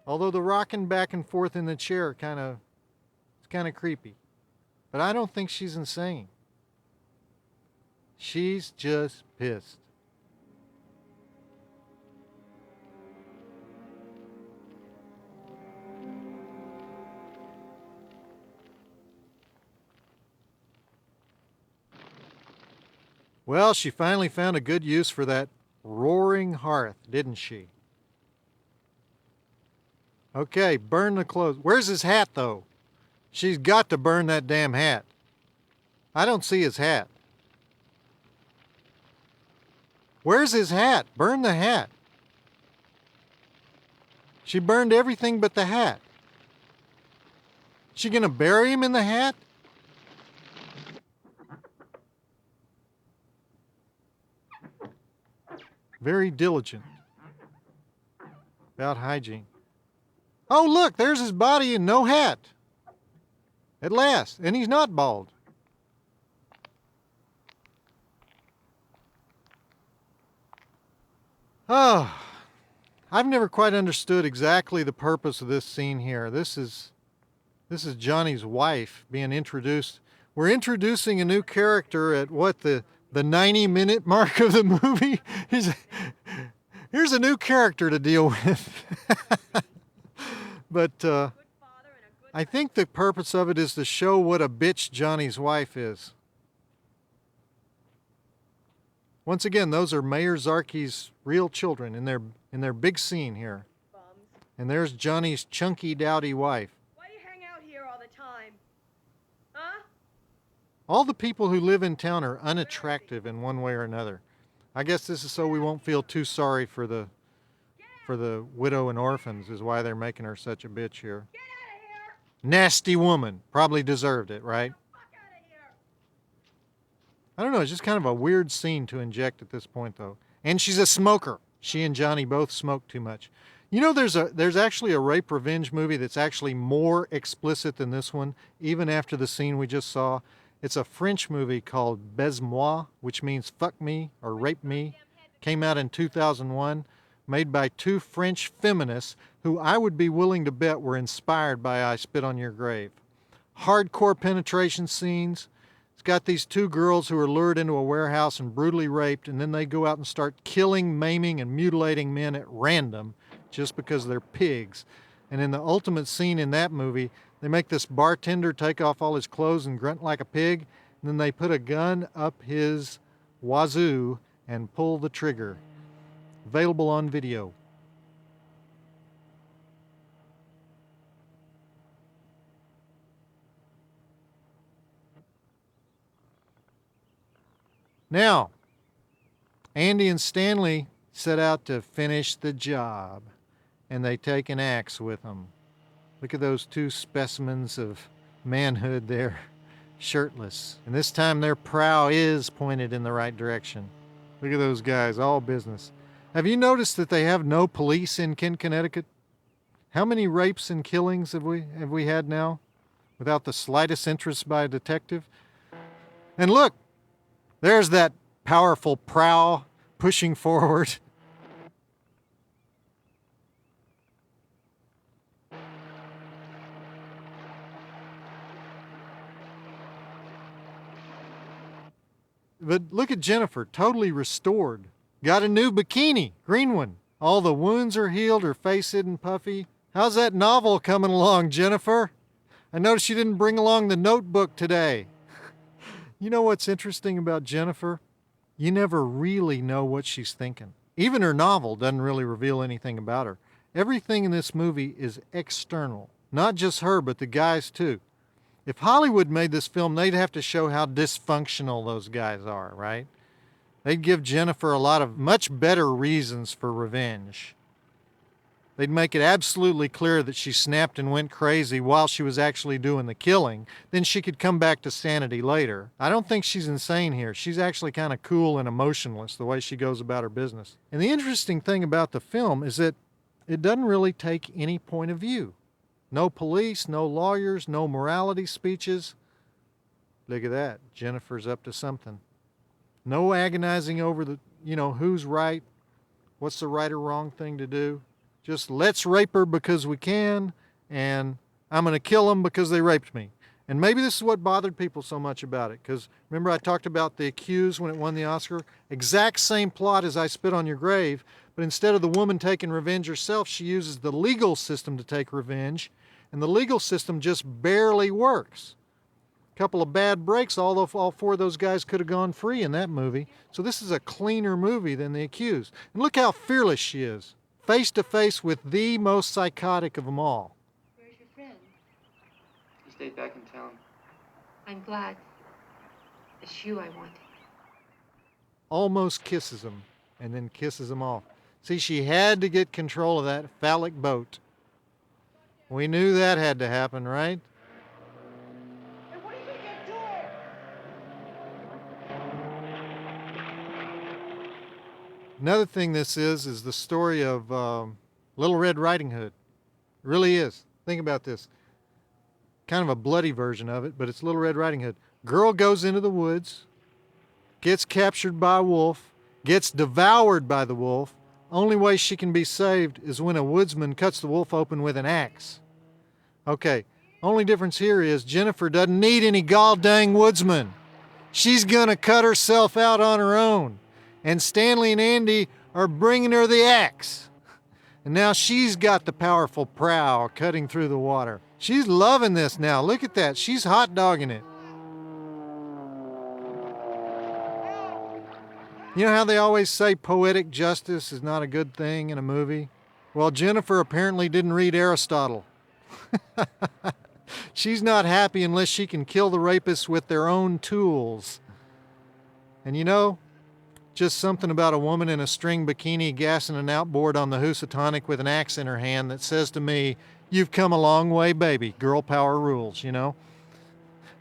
Although the rocking back and forth in the chair it's kind of creepy. But I don't think she's insane. She's just pissed. Well, she finally found a good use for that roaring hearth, didn't she? Okay, burn the clothes. Where's his hat, though? She's got to burn that damn hat. I don't see his hat. Where's his hat? Burn the hat. She burned everything but the hat. She gonna bury him in the hat? Very diligent about hygiene. Oh, look, there's his body and no hat. At last, and he's not bald. Oh, I've never quite understood exactly the purpose of this scene here. This is Johnny's wife being introduced. We're introducing a new character at what, the 90-minute mark of the movie? Here's a new character to deal with. But I think the purpose of it is to show what a bitch Johnny's wife is. Once again, those are Mayor Zarki's real children in their big scene here. And there's Johnny's chunky, dowdy wife. Why do you hang out here all the time? Huh? All the people who live in town are unattractive in one way or another. I guess this is so we won't feel too sorry for the widow and orphans is why they're making her such a bitch here. Nasty woman. Probably deserved it, right? I don't know, it's just kind of a weird scene to inject at this point, though. And she's a smoker. She and Johnny both smoke too much. You know, there's actually a rape revenge movie that's actually more explicit than this one, even after the scene we just saw. It's a French movie called Baise-moi, which means fuck me or rape me. Came out in 2001, made by two French feminists who I would be willing to bet were inspired by I Spit on Your Grave. Hardcore penetration scenes. It's got these two girls who are lured into a warehouse and brutally raped, and then they go out and start killing, maiming, and mutilating men at random just because they're pigs. And in the ultimate scene in that movie, they make this bartender take off all his clothes and grunt like a pig, and then they put a gun up his wazoo and pull the trigger. Available on video. Now, Andy and Stanley set out to finish the job, and they take an axe with them. Look at those two specimens of manhood there, shirtless. And this time their prow is pointed in the right direction. Look at those guys, all business. Have you noticed that they have no police in Kent, Connecticut? How many rapes and killings have we had now without the slightest interest by a detective? And look, there's that powerful prow pushing forward. But look at Jennifer, totally restored. Got a new bikini, green one. All the wounds are healed, her face isn't puffy. How's that novel coming along, Jennifer? I noticed you didn't bring along the notebook today. You know what's interesting about Jennifer? You never really know what she's thinking. Even her novel doesn't really reveal anything about her. Everything in this movie is external. Not just her, but the guys too. If Hollywood made this film, they'd have to show how dysfunctional those guys are, right? They'd give Jennifer a lot of much better reasons for revenge. They'd make it absolutely clear that she snapped and went crazy while she was actually doing the killing. Then she could come back to sanity later. I don't think she's insane here. She's actually kind of cool and emotionless the way she goes about her business. And the interesting thing about the film is that it doesn't really take any point of view. No police, no lawyers, no morality speeches. Look at that. Jennifer's up to something. No agonizing over who's right, what's the right or wrong thing to do. Just let's rape her because we can, and I'm going to kill them because they raped me. And maybe this is what bothered people so much about it, because remember I talked about The Accused when it won the Oscar? Exact same plot as I Spit on Your Grave, but instead of the woman taking revenge herself, she uses the legal system to take revenge, and the legal system just barely works. A couple of bad breaks, all four of those guys could have gone free in that movie. So this is a cleaner movie than The Accused. And look how fearless she is. Face to face with the most psychotic of them all. Where's your friend? He stayed back in town. I'm glad. It's you I wanted. Almost kisses him. and then kisses them off. See, she had to get control of that phallic boat. We knew that had to happen, right? Hey, what do you think you're doing? Another thing this is the story of Little Red Riding Hood. It really is. Think about this. Kind of a bloody version of it, but it's Little Red Riding Hood. Girl goes into the woods, gets captured by a wolf, gets devoured by the wolf. Only way she can be saved is when a woodsman cuts the wolf open with an axe. Okay, only difference here is Jennifer doesn't need any goddamn woodsman. She's gonna cut herself out on her own. And Stanley and Andy are bringing her the axe. And now she's got the powerful prow cutting through the water. She's loving this now. Look at that. She's hot dogging it. You know how they always say poetic justice is not a good thing in a movie? Well, Jennifer apparently didn't read Aristotle. She's not happy unless she can kill the rapists with their own tools. And you know, just something about a woman in a string bikini gassing an outboard on the Housatonic with an axe in her hand that says to me, you've come a long way, baby. Girl power rules, you know?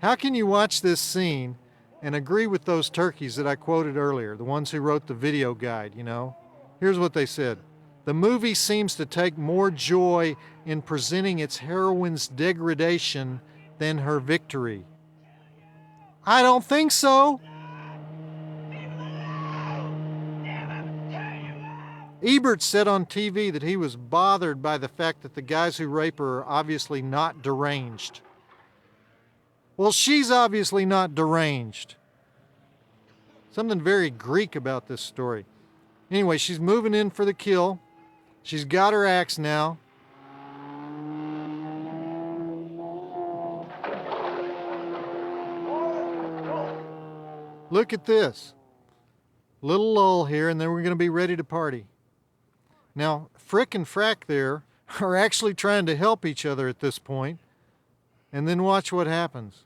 How can you watch this scene and agree with those turkeys that I quoted earlier, the ones who wrote the video guide, you know? Here's what they said. The movie seems to take more joy in presenting its heroine's degradation than her victory. I don't think so. Ebert said on TV that he was bothered by the fact that the guys who rape her are obviously not deranged. Well, she's obviously not deranged. Something very Greek about this story. Anyway, she's moving in for the kill. She's got her axe now. Look at this. Little lull here, and then we're going to be ready to party. Now, Frick and Frack there are actually trying to help each other at this point. And then watch what happens.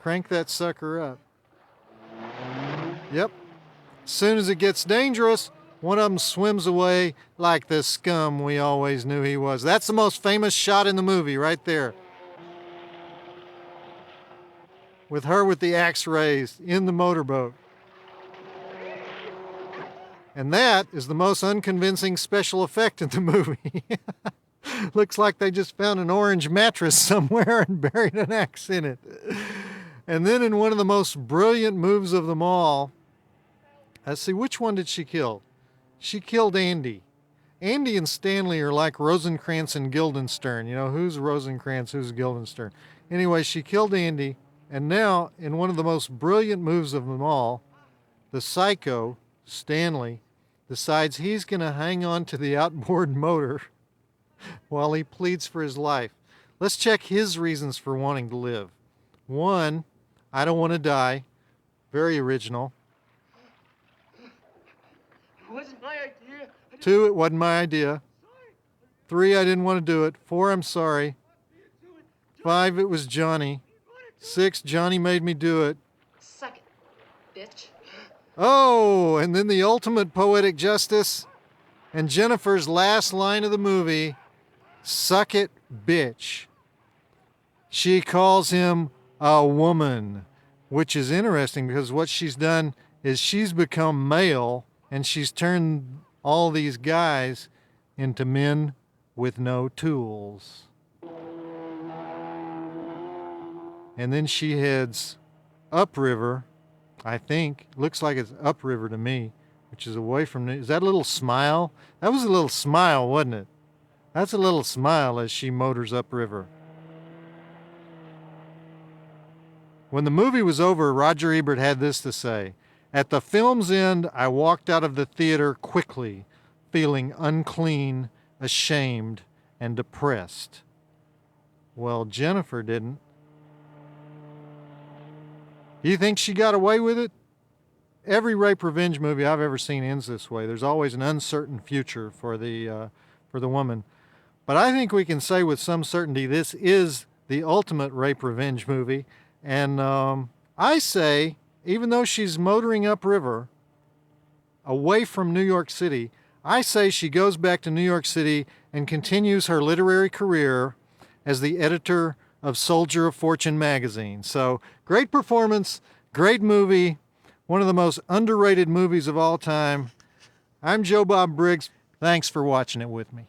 Crank that sucker up. Yep. As soon as it gets dangerous, one of them swims away like the scum we always knew he was. That's the most famous shot in the movie right there. With her with the axe raised in the motorboat. And that is the most unconvincing special effect in the movie. Looks like they just found an orange mattress somewhere and buried an axe in it. And then in one of the most brilliant moves of them all, let's see, which one did she kill? She killed Andy. Andy and Stanley are like Rosencrantz and Guildenstern. You know, who's Rosencrantz, who's Guildenstern? Anyway, she killed Andy. And now, in one of the most brilliant moves of them all, the psycho, Stanley, decides he's going to hang on to the outboard motor while he pleads for his life. Let's check his reasons for wanting to live. 1, I don't want to die. Very original. It wasn't my idea. 2, it wasn't my idea. 3, I didn't want to do it. 4, I'm sorry. 5, it was Johnny. 6, Johnny made me do it. Suck it, bitch. Oh, and then the ultimate poetic justice and Jennifer's last line of the movie, suck it, bitch. She calls him a woman, which is interesting because what she's done is she's become male and she's turned all these guys into men with no tools. And then she heads upriver, I think. Looks like it's upriver to me, which is away from me. Is that a little smile? That was a little smile, wasn't it? That's a little smile as she motors upriver. When the movie was over, Roger Ebert had this to say. At the film's end, I walked out of the theater quickly, feeling unclean, ashamed, and depressed. Well, Jennifer didn't. Do you think she got away with it? Every rape revenge movie I've ever seen ends this way. There's always an uncertain future for the woman. But I think we can say with some certainty this is the ultimate rape revenge movie. And I say, even though she's motoring upriver, away from New York City, I say she goes back to New York City and continues her literary career as the editor of Soldier of Fortune magazine. So, great performance, great movie, one of the most underrated movies of all time. I'm Joe Bob Briggs. Thanks for watching it with me.